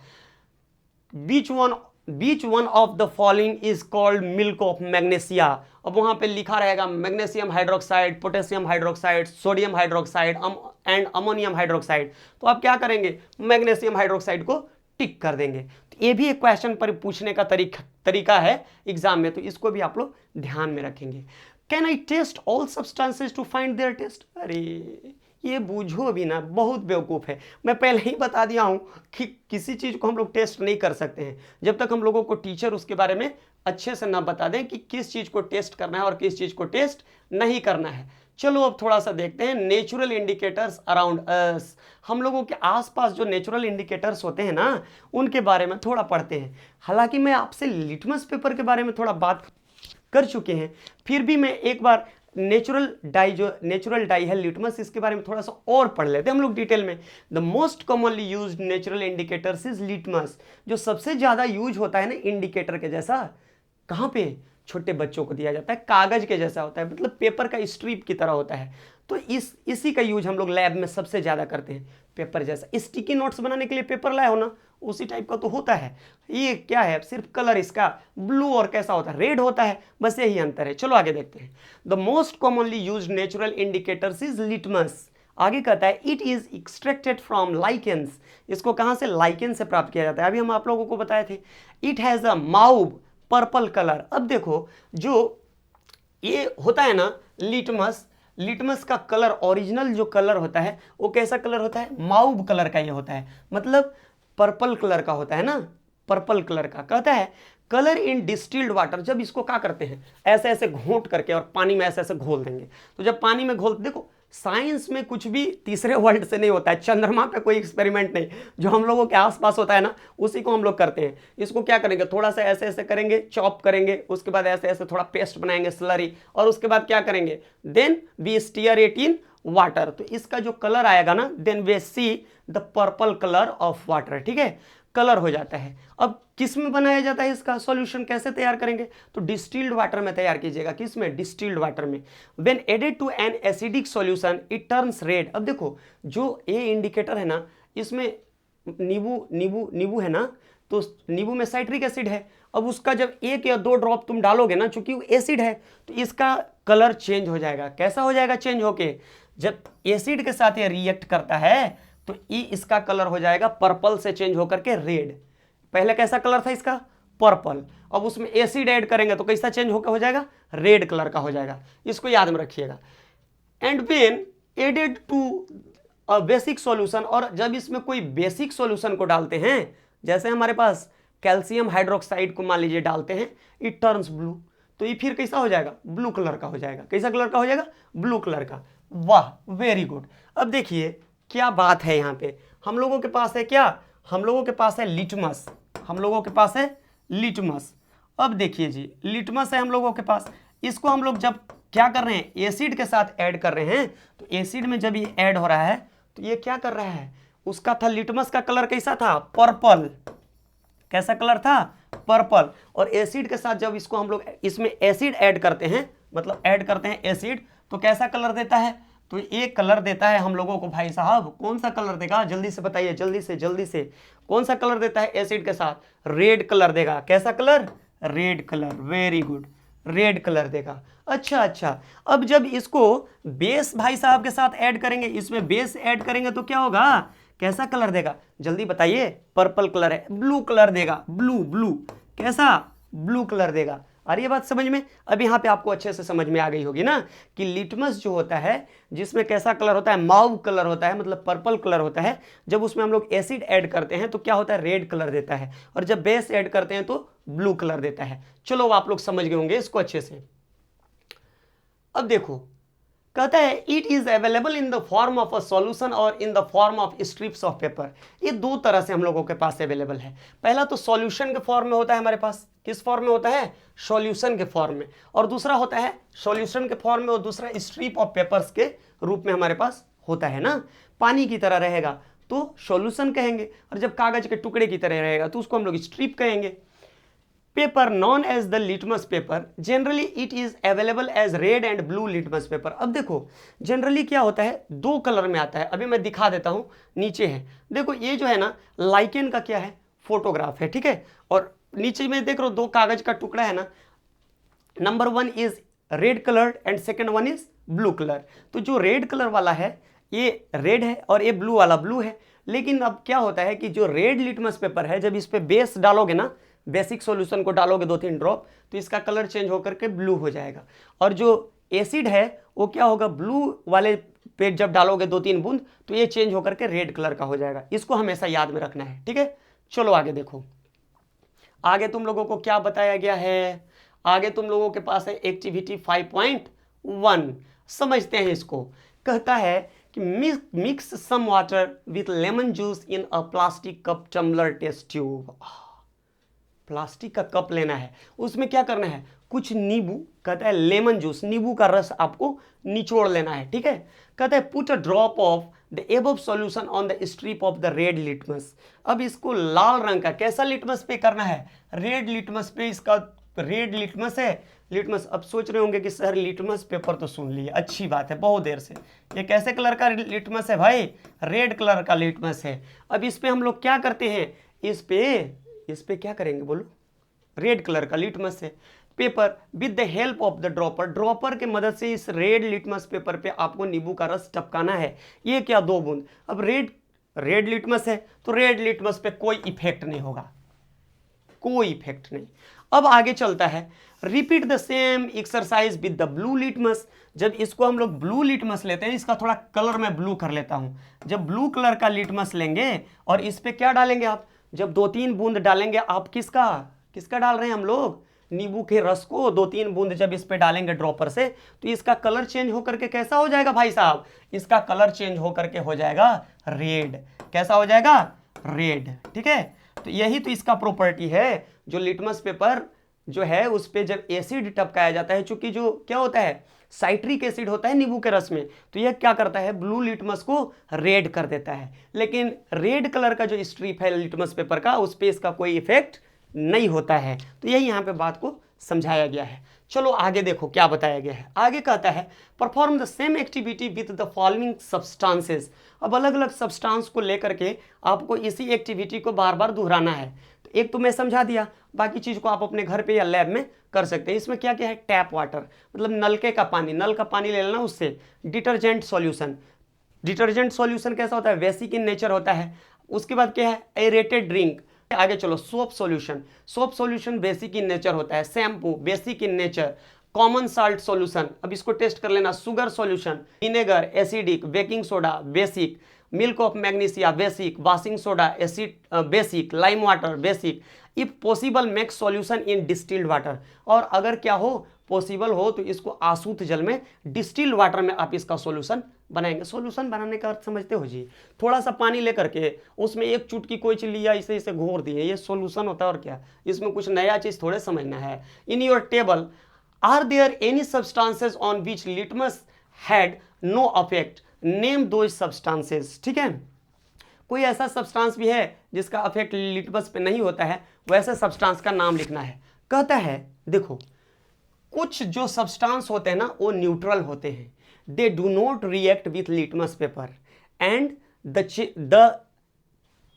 which one of the following is called milk of magnesia. अब वहां पे लिखा रहेगा magnesium hydroxide, potassium hydroxide, sodium hydroxide and ammonium hydroxide. तो आप क्या करेंगे? मैग्नीशियम हाइड्रोक्साइड को टिक कर देंगे। तो ये भी एक क्वेश्चन पर पूछने का तरीका है एग्जाम में, तो इसको भी आप लोग ध्यान में रखेंगे। Can I taste all substances to find their taste? अरे ये बूझो भी ना, बहुत बेवकूफ़ है। मैं पहले ही बता दिया हूँ कि किसी चीज़ को हम लोग टेस्ट नहीं कर सकते हैं जब तक हम लोगों को टीचर उसके बारे में अच्छे से ना बता दें कि किस चीज़ को टेस्ट करना है और किस चीज़ को टेस्ट नहीं करना है। चलो अब थोड़ा सा देखते हैं नेचुरल इंडिकेटर्स अराउंड अस। हम लोगों के आसपास जो नेचुरल इंडिकेटर्स होते हैं ना, उनके बारे में थोड़ा पढ़ते हैं। हालांकि मैं आपसे लिटमस पेपर के बारे में थोड़ा बात कर चुके हैं, फिर भी मैं एक बार नेचुरल डाई है लिटमस, इसके बारे में थोड़ा सा और पढ़ लेते हैं हम लोग डिटेल में। The most commonly used natural indicators is litmus. जो सबसे ज़्यादा यूज होता है ना इंडिकेटर के जैसा, कहाँ पे? छोटे बच्चों को दिया जाता है, कागज के जैसा होता है, मतलब पेपर का स्ट्रिप की तरह होता है। तो इसी का यूज हम लोग लैब में सबसे ज़्यादा करते हैं, पेपर जैसा। स्टिकी नोट्स बनाने के लिए पेपर लाए हो ना, उसी टाइप का तो होता है। ये क्या है? सिर्फ कलर इसका ब्लू और कैसा होता है? रेड होता है, बस यही अंतर है। चलो आगे देखते हैं। The most commonly used natural indicators is litmus. आगे कहता है it is extracted from lichens. इसको कहाँ से? लाइकेन से प्राप्त किया जाता है। अभी हम आप लोगों को बताए थे। It has a mauve purple colour. अब देखो, जो ये होता है ना लिटमस, लिटमस का कलर, ओरिजिनल जो कलर होता है वो कैसा कलर होता है? माउब कलर का ये होता है, मतलब पर्पल कलर का होता है ना, पर्पल कलर का। कहता है कलर इन डिस्टिल्ड वाटर। जब इसको क्या करते हैं? ऐसे ऐसे घोंट करके और पानी में ऐसे ऐसे घोल देंगे। तो जब पानी में घोल, देखो साइंस में कुछ भी तीसरे वर्ल्ड से नहीं होता है। चंद्रमा पे कोई एक्सपेरिमेंट नहीं, जो हम लोगों के आसपास होता है ना, उसी को हम लोग करते हैं। इसको क्या करेंगे? थोड़ा सा ऐसे ऐसे करेंगे, चॉप करेंगे, उसके बाद ऐसे ऐसे थोड़ा पेस्ट बनाएंगे, स्लरी, और उसके बाद क्या करेंगे? Then we stir it in water. तो इसका जो कलर आएगा ना, then we see the purple colour of water. ठीक है, कलर हो जाता है। अब किस में बनाया जाता है? इसका सॉल्यूशन कैसे तैयार करेंगे? तो डिस्टिल्ड वाटर में तैयार कीजिएगा। किस में? डिस्टिल्ड वाटर में। When added to an acidic solution it turns red. अब देखो, जो ए इंडिकेटर है ना, इसमें नींबू है ना, तो नींबू में साइट्रिक एसिड है। अब उसका जब 1 या 2 ड्रॉप तुम डालोगे ना, चूंकि वो एसिड है, तो इसका कलर चेंज हो जाएगा। कैसा हो जाएगा चेंज होके? जब एसिड के साथ ये रिएक्ट करता है तो इसका कलर हो जाएगा पर्पल से चेंज होकर के रेड। पहले कैसा कलर था इसका? पर्पल। अब उसमें एसिड ऐड करेंगे तो कैसा चेंज होकर हो जाएगा? रेड कलर का हो जाएगा। इसको याद में रखिएगा। And when added to a basic solution, और जब इसमें कोई बेसिक सॉल्यूशन को डालते हैं, जैसे हमारे पास कैल्शियम हाइड्रोक्साइड को मान लीजिए डालते हैं, इट टर्न्स ब्लू। तो ये फिर कैसा हो जाएगा? ब्लू कलर का हो जाएगा। कैसा कलर का हो जाएगा? ब्लू कलर का। वाह, वेरी गुड। अब देखिए क्या बात है, यहाँ पे हम लोगों के पास है क्या? हम लोगों के पास है लिटमस। हम लोगों के पास है लिटमस। अब देखिए जी, लिटमस है हम लोगों के पास। इसको हम लोग जब क्या कर रहे हैं? एसिड के साथ ऐड कर रहे हैं। तो एसिड में जब ये ऐड हो रहा है तो ये क्या कर रहा है? उसका था लिटमस का कलर कैसा था? पर्पल। कैसा कलर था? पर्पल। और एसिड के साथ जब इसको हम लोग इसमें एसिड ऐड करते हैं, मतलब ऐड करते हैं एसिड, तो कैसा कलर देता है? तो ये कलर देता है हम लोगों को भाई साहब, कौन सा कलर देगा जल्दी से बताइए, जल्दी से कौन सा कलर देता है एसिड के साथ? रेड कलर देगा। कैसा colour? Red colour, very good, red colour देगा। अच्छा, अब जब इसको बेस भाई साहब के साथ ऐड करेंगे, इसमें बेस ऐड करेंगे तो क्या होगा? कैसा कलर देगा जल्दी बताइए? पर्पल कलर है, ब्लू कलर देगा, ब्लू, कैसा? ब्लू कलर देगा। आ रही है बात समझ में? अब यहाँ पे आपको अच्छे से समझ में आ गई होगी ना कि लिटमस जो होता है जिसमें कैसा कलर होता है? माव कलर होता है, मतलब पर्पल कलर होता है। जब उसमें हम लोग एसिड ऐड करते हैं तो क्या होता है? रेड कलर देता है, और जब बेस ऐड करते हैं तो ब्लू कलर देता है। चलो आप लोग समझ गए होंगे इसको अच्छे से। अब देखो, कहता है it is available in the form of a solution और in the form of strips of paper. ये दो तरह से हम लोगों के पास अवेलेबल है। पहला तो सॉल्यूशन के फॉर्म में होता है हमारे पास। किस फॉर्म में होता है? सॉल्यूशन के फॉर्म में। और दूसरा होता है सॉल्यूशन के फॉर्म में, और दूसरा स्ट्रिप ऑफ पेपर्स के रूप में हमारे पास होता है ना। पानी की तरह रहेगा तो सॉल्यूशन कहेंगे, और जब कागज के टुकड़े की तरह रहेगा तो उसको हम लोग स्ट्रिप कहेंगे। Paper known as the litmus paper, generally it is available as red and blue litmus paper. अब देखो जनरली क्या होता है, दो कलर में आता है। अभी मैं दिखा देता हूं, नीचे है देखो, ये जो है ना लाइकेन का क्या है? फोटोग्राफ है, ठीक है। और नीचे में देख रहे हो दो कागज का टुकड़ा है ना, number 1 is red colour and second 1 is blue colour. तो जो रेड कलर वाला है ये रेड है और ये ब्लू वाला ब्लू है। लेकिन अब क्या होता है कि जो रेड लिटमस पेपर है, जब इस पे बेस डालोगे ना, बेसिक सॉल्यूशन को डालोगे 2-3 ड्रॉप, तो इसका कलर चेंज होकर के ब्लू हो जाएगा। और जो एसिड है वो क्या होगा? ब्लू वाले पे जब डालोगे 2-3 बूंद तो ये चेंज होकर के रेड कलर का हो जाएगा। इसको हमेशा याद में रखना है, ठीक है। चलो आगे देखो, आगे तुम लोगों को क्या बताया गया है? आगे तुम लोगों के पास है एक्टिविटी 5.1। समझते हैं इसको। कहता है कि mix some water with lemon juice in a plastic cup tumbler test tube. Plastic का कप लेना है, उसमें क्या करना है? कुछ नींबू, कहता है लेमन जूस, नींबू का रस आपको निचोड़ लेना है, ठीक है। कहता है put a drop of the above solution on the strip of the red litmus. अब इसको लाल रंग का कैसा लिटमस पे करना है? रेड लिटमस पे। इसका रेड लिटमस है, लिटमस। अब सोच रहे होंगे कि सर लिटमस पेपर तो सुन लिए, अच्छी बात है, बहुत देर से। ये कैसे कलर का लिटमस है भाई? रेड कलर का लिटमस है। अब इस पे हम लोग क्या करते हैं? इस पे क्या करेंगे बोलो? रेड कलर का लिटमस है। Paper with the help of the dropper, dropper के मदद से इस रेड लिटमस पेपर पे आपको नींबू का रस टपकाना है। ये क्या? 2 बूंद। अब रेड लिटमस है तो रेड लिटमस पे कोई इफेक्ट नहीं होगा, कोई इफेक्ट नहीं। अब आगे चलता है, repeat the same exercise with the blue litmus. जब इसको हम लोग ब्लू लिटमस लेते हैं, इसका थोड़ा कलर मैं ब्लू कर लेता हूं। जब ब्लू कलर का लिटमस लेंगे और इस पे क्या डालेंगे आप? जब 2-3 बूंद डालेंगे आप, किसका डाल रहे हैं हम लोग? नींबू के रस को 2-3 बूंद जब इस पे डालेंगे ड्रॉपर से, तो इसका कलर चेंज होकर के कैसा हो जाएगा भाई साहब? इसका कलर चेंज होकर के हो जाएगा रेड। कैसा हो जाएगा? रेड, ठीक है। तो यही तो इसका प्रॉपर्टी है। जो लिटमस पेपर जो है उस पे जब एसिड टपकाया जाता है, चूंकि जो क्या होता है साइट्रिक एसिड होता है नींबू के रस में, तो यह क्या करता है? ब्लू लिटमस को रेड कर देता है। लेकिन रेड कलर का जो स्ट्रिप है लिटमस पेपर का, उस पे इसका कोई इफेक्ट नहीं होता है। तो यही यहाँ पे बात को समझाया गया है। चलो आगे देखो क्या बताया गया है। आगे कहता है perform the same activity with the following substances. अब अलग अलग सब्सटेंस को लेकर के आपको इसी एक्टिविटी को बार बार दोहराना है। तो एक तो मैं समझा दिया, बाकी चीज को आप अपने घर पे या लैब में कर सकते हैं। इसमें क्या क्या है? टैप वाटर, मतलब नलके का पानी, नल का पानी ले लेना उससे। डिटर्जेंट सॉल्यूशन, डिटर्जेंट सॉल्यूशन कैसा होता है? बेसिक इन नेचर होता है। उसके बाद क्या है? Aerated drink. आगे चलो, soap solution, soap solution basic in nature होता है। Shampoo basic in nature. Common salt solution, अब इसको टेस्ट कर लेना। Sugar solution, vinegar acidic, baking soda basic, milk of magnesia basic, washing soda acid basic, lime water basic. If possible make solution in distilled water. और अगर क्या हो, पॉसिबल हो तो इसको आसूत जल में, डिस्टिल्ड वाटर में आप इसका सॉल्यूशन बनाएंगे। सॉल्यूशन बनाने का अर्थ समझते हो जी? थोड़ा सा पानी लेकर के उसमें एक चुटकी कोई चीज लिया, इसे घोर दिए, ये सॉल्यूशन होता है। और क्या इसमें कुछ नया चीज थोड़े समझना है। In your table are there any substances on which litmus had no effect, name those substances. ठीक है, कोई ऐसा सब्सटेंस भी है जिसका अफेक्ट लिटमस पे नहीं होता है, वैसे सब्सटेंस का नाम लिखना है। कहता है देखो, कुछ जो सब्सटेंस होते हैं ना वो न्यूट्रल होते हैं, they do not react with litmus paper and the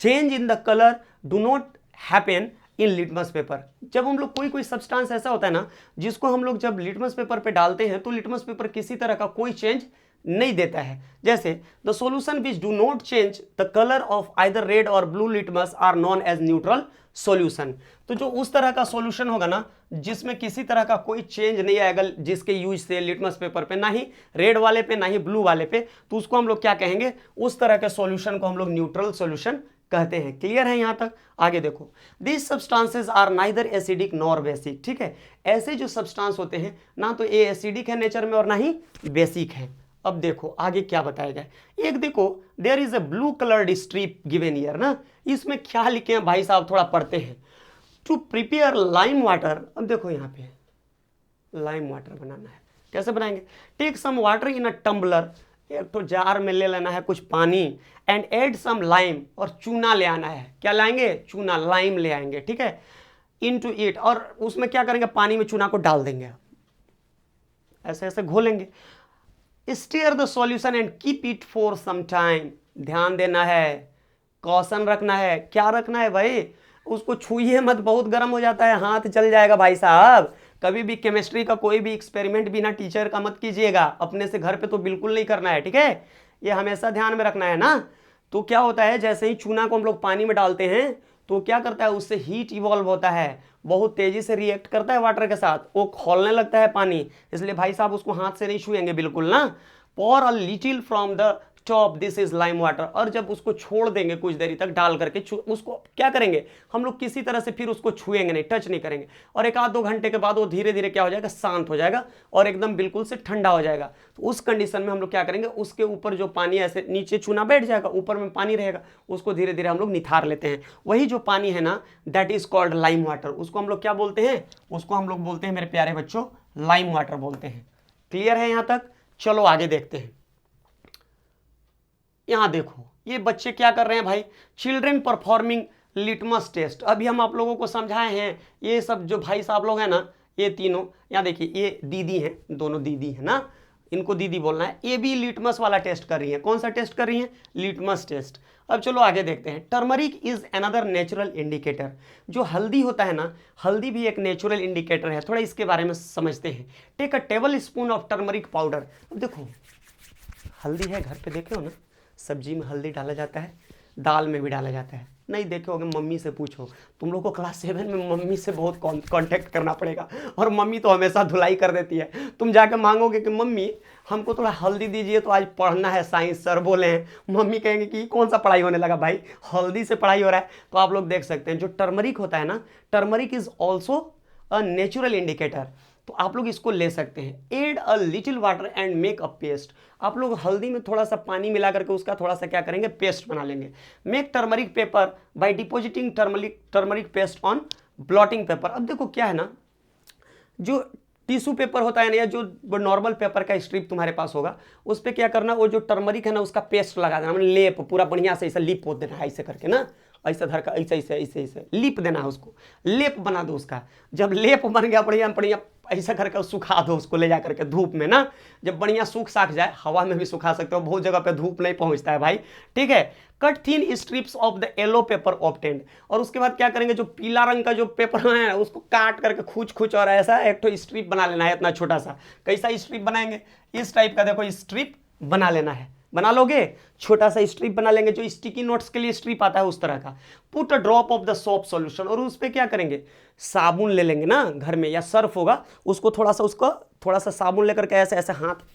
change in the colour do not happen in litmus paper. जब हम लोग कोई सब्सटेंस ऐसा होता है ना जिसको हम लोग जब लिटमस पेपर पे डालते हैं तो लिटमस पेपर किसी तरह का कोई चेंज नहीं देता है। जैसे the solution which do not change the colour of either red और blue litmus are known as neutral solution. तो जो उस तरह का सॉल्यूशन होगा ना जिसमें किसी तरह का कोई चेंज नहीं आएगा जिसके यूज से लिटमस पेपर पे, ना ही रेड वाले पे ना ही ब्लू वाले पे, तो उसको हम लोग क्या कहेंगे, उस तरह के सॉल्यूशन को हम लोग न्यूट्रल सॉल्यूशन कहते हैं। क्लियर है यहां तक? आगे देखो, this substances are neither acidic nor basic. ठीक है, ऐसे जो सब्सटेंस होते हैं ना तो ये एसिडिक है नेचर में और ना ही बेसिक है। अब देखो आगे क्या बताया गया। एक देखो, there is a blue coloured strip given here ना, इसमें क्या लिखे हैं भाई साहब, थोड़ा पढ़ते हैं। टू प्रिपेयर लाइम वाटर, अब देखो यहाँ पे लाइम वाटर बनाना है, कैसे बनाएंगे? Take some water in a tumbler, एक तो जार में ले लेना है कुछ पानी, एंड एड सम लाइम, और चूना ले आना है। क्या लाएंगे? चूना, लाइम ले आएंगे। ठीक है, इनटू इट, और उसमें क्या करेंगे, पानी में चूना को डाल देंगे, ऐसे ऐसे घोलेंगे। Stir the solution and keep it for some time, ध्यान देना है, कॉशन रखना है। क्या रखना है भाई? उसको छूइए मत, बहुत गर्म हो जाता है, हाथ जल जाएगा भाई साहब। कभी भी केमिस्ट्री का कोई भी एक्सपेरिमेंट बिना टीचर का मत कीजिएगा, अपने से घर पे तो बिल्कुल नहीं करना है। ठीक है, ये हमेशा ध्यान में रखना है ना। तो क्या होता है, जैसे ही चूना को हम लोग पानी में डालते हैं तो क्या करता है, उससे हीट इवॉल्व होता है, बहुत तेजी से रिएक्ट करता है वाटर के साथ, वो खौलने लगता है पानी। इसलिए भाई साहब उसको हाथ से नहीं छुएंगे बिल्कुल ना। pour a little from the top, this is lime water, और जब उसको छोड़ देंगे कुछ देरी तक डाल करके, उसको क्या करेंगे हम लोग, किसी तरह से फिर उसको छुएंगे नहीं, टच नहीं करेंगे, और एक आध 2 घंटे के बाद वो धीरे धीरे क्या हो जाएगा, शांत हो जाएगा और एकदम बिल्कुल से ठंडा हो जाएगा। तो उस कंडीशन में हम लोग क्या करेंगे, उसके ऊपर जो पानी ऐसे नीचे चूना बैठ जाएगा, ऊपर में पानी रहेगा, उसको धीरे धीरे हम लोग निथार लेते हैं। वही जो पानी है ना, that is called lime water. उसको हम लोग क्या बोलते हैं, उसको हम लोग बोलते हैं मेरे प्यारे बच्चों, लाइम वाटर बोलते हैं। क्लियर है यहां तक? चलो आगे देखते हैं। यहां देखो ये बच्चे क्या कर रहे हैं भाई, चिल्ड्रेन परफॉर्मिंग लिटमस टेस्ट। अभी हम आप लोगों को समझाए हैं, ये सब जो भाई साहब लोग हैं ना, ये तीनों, यहाँ देखिए ये दीदी हैं, दोनों दीदी है ना, इनको दीदी बोलना है। ये भी लिटमस वाला टेस्ट कर रही है। कौन सा टेस्ट कर रही है? Litmus test. अब चलो आगे देखते हैं। Turmeric is another natural indicator. जो हल्दी होता है ना, हल्दी भी एक नेचुरल इंडिकेटर है। थोड़ा इसके बारे में समझते हैं। Take a tablespoon of turmeric powder. अब देखो हल्दी है घर पे, देखे हो ना, सब्जी में हल्दी डाला जाता है, दाल में भी डाला जाता है। नहीं देखे होगे, मम्मी से पूछो। तुम लोग को क्लास 7 में मम्मी से बहुत कांटेक्ट करना पड़ेगा, और मम्मी तो हमेशा धुलाई कर देती है। तुम जाके मांगोगे कि मम्मी हमको थोड़ा हल्दी दीजिए, तो आज पढ़ना है साइंस सर बोले हैं, मम्मी कहेंगे कि कौन सा पढ़ाई होने लगा भाई, हल्दी से पढ़ाई हो रहा है। तो आप लोग देख सकते हैं जो टर्मरिक होता है ना, turmeric is also a natural indicator. तो आप लोग इसको ले सकते हैं। Add a little water and make a paste. आप लोग हल्दी में थोड़ा सा पानी मिला करके उसका थोड़ा सा क्या करेंगे, पेस्ट बना लेंगे। Make turmeric paper by depositing turmeric paste on blotting paper. अब देखो क्या है ना, जो टिश्यू पेपर होता है ना, या जो नॉर्मल पेपर का स्ट्रिप तुम्हारे पास होगा, उस पर क्या करना, वो जो टर्मरिक है ना उसका पेस्ट लगा देना, मतलब लेप पूरा बढ़िया से ऐसा लिप पोत देना है, ऐसे करके ना, ऐसा धर का ऐसे ऐसे ऐसे ऐसे लिप देना है, उसको लेप बना दो उसका। जब लेप बन गया बढ़िया बढ़िया, ऐसा करके सुखा दो उसको ले जा करके धूप में ना। जब बढ़िया सूख साख जाए, हवा में भी सुखा सकते हो, बहुत जगह पे धूप नहीं पहुंचता है भाई। ठीक है, cut thin strips of the yellow paper obtained. और उसके बाद क्या करेंगे, जो पीला रंग का जो पेपर है उसको काट करके खूच और ऐसा एक तो स्ट्रिप बना लेना है, इतना छोटा सा। कैसा स्ट्रिप बनाएंगे, इस टाइप का देखो स्ट्रिप बना लेना है। बना लोगे, छोटा सा स्ट्रिप बना लेंगे, जो स्टिकी नोट्स के लिए स्ट्रिप आता है उस तरह का। Put a drop of the soap solution, और उस पर क्या करेंगे, साबुन ले लेंगे ना घर में, या सर्फ होगा, उसको थोड़ा सा साबुन लेकर के ऐसे ऐसे हाथ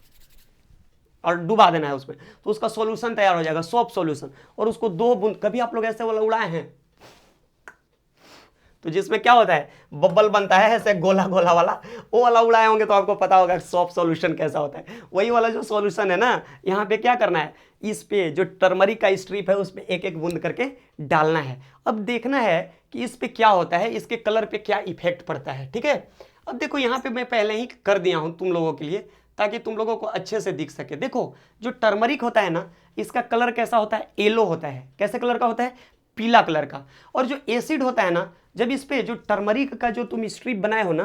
और डुबा देना है उसमें, तो उसका सॉल्यूशन तैयार हो जाएगा, सोप सॉल्यूशन। और उसको 2 बूंद, कभी आप लोग ऐसे वाला उड़ाए हैं तो जिसमें क्या होता है, बबल बनता है ऐसे गोला गोला वाला, वो वाला उड़ाए होंगे तो आपको पता होगा सॉप सॉल्यूशन कैसा होता है। वही वाला जो सॉल्यूशन है ना, यहाँ पे क्या करना है, इस पे जो टर्मरिक का स्ट्रिप है उस पे एक एक बूंद करके डालना है। अब देखना है कि इस पे क्या होता है, इसके कलर पे क्या इफेक्ट पड़ता है। ठीक है, अब देखो यहाँ पे मैं पहले ही कर दिया हूँ तुम लोगों के लिए, ताकि तुम लोगों को अच्छे से दिख सके। देखो जो टर्मरिक होता है ना, इसका कलर कैसा होता है, येलो होता है। कैसे कलर का होता है, पीला कलर का। और जो एसिड होता है ना, जब इस पे जो टर्मरिक का जो तुम स्ट्रिप बनाए हो ना,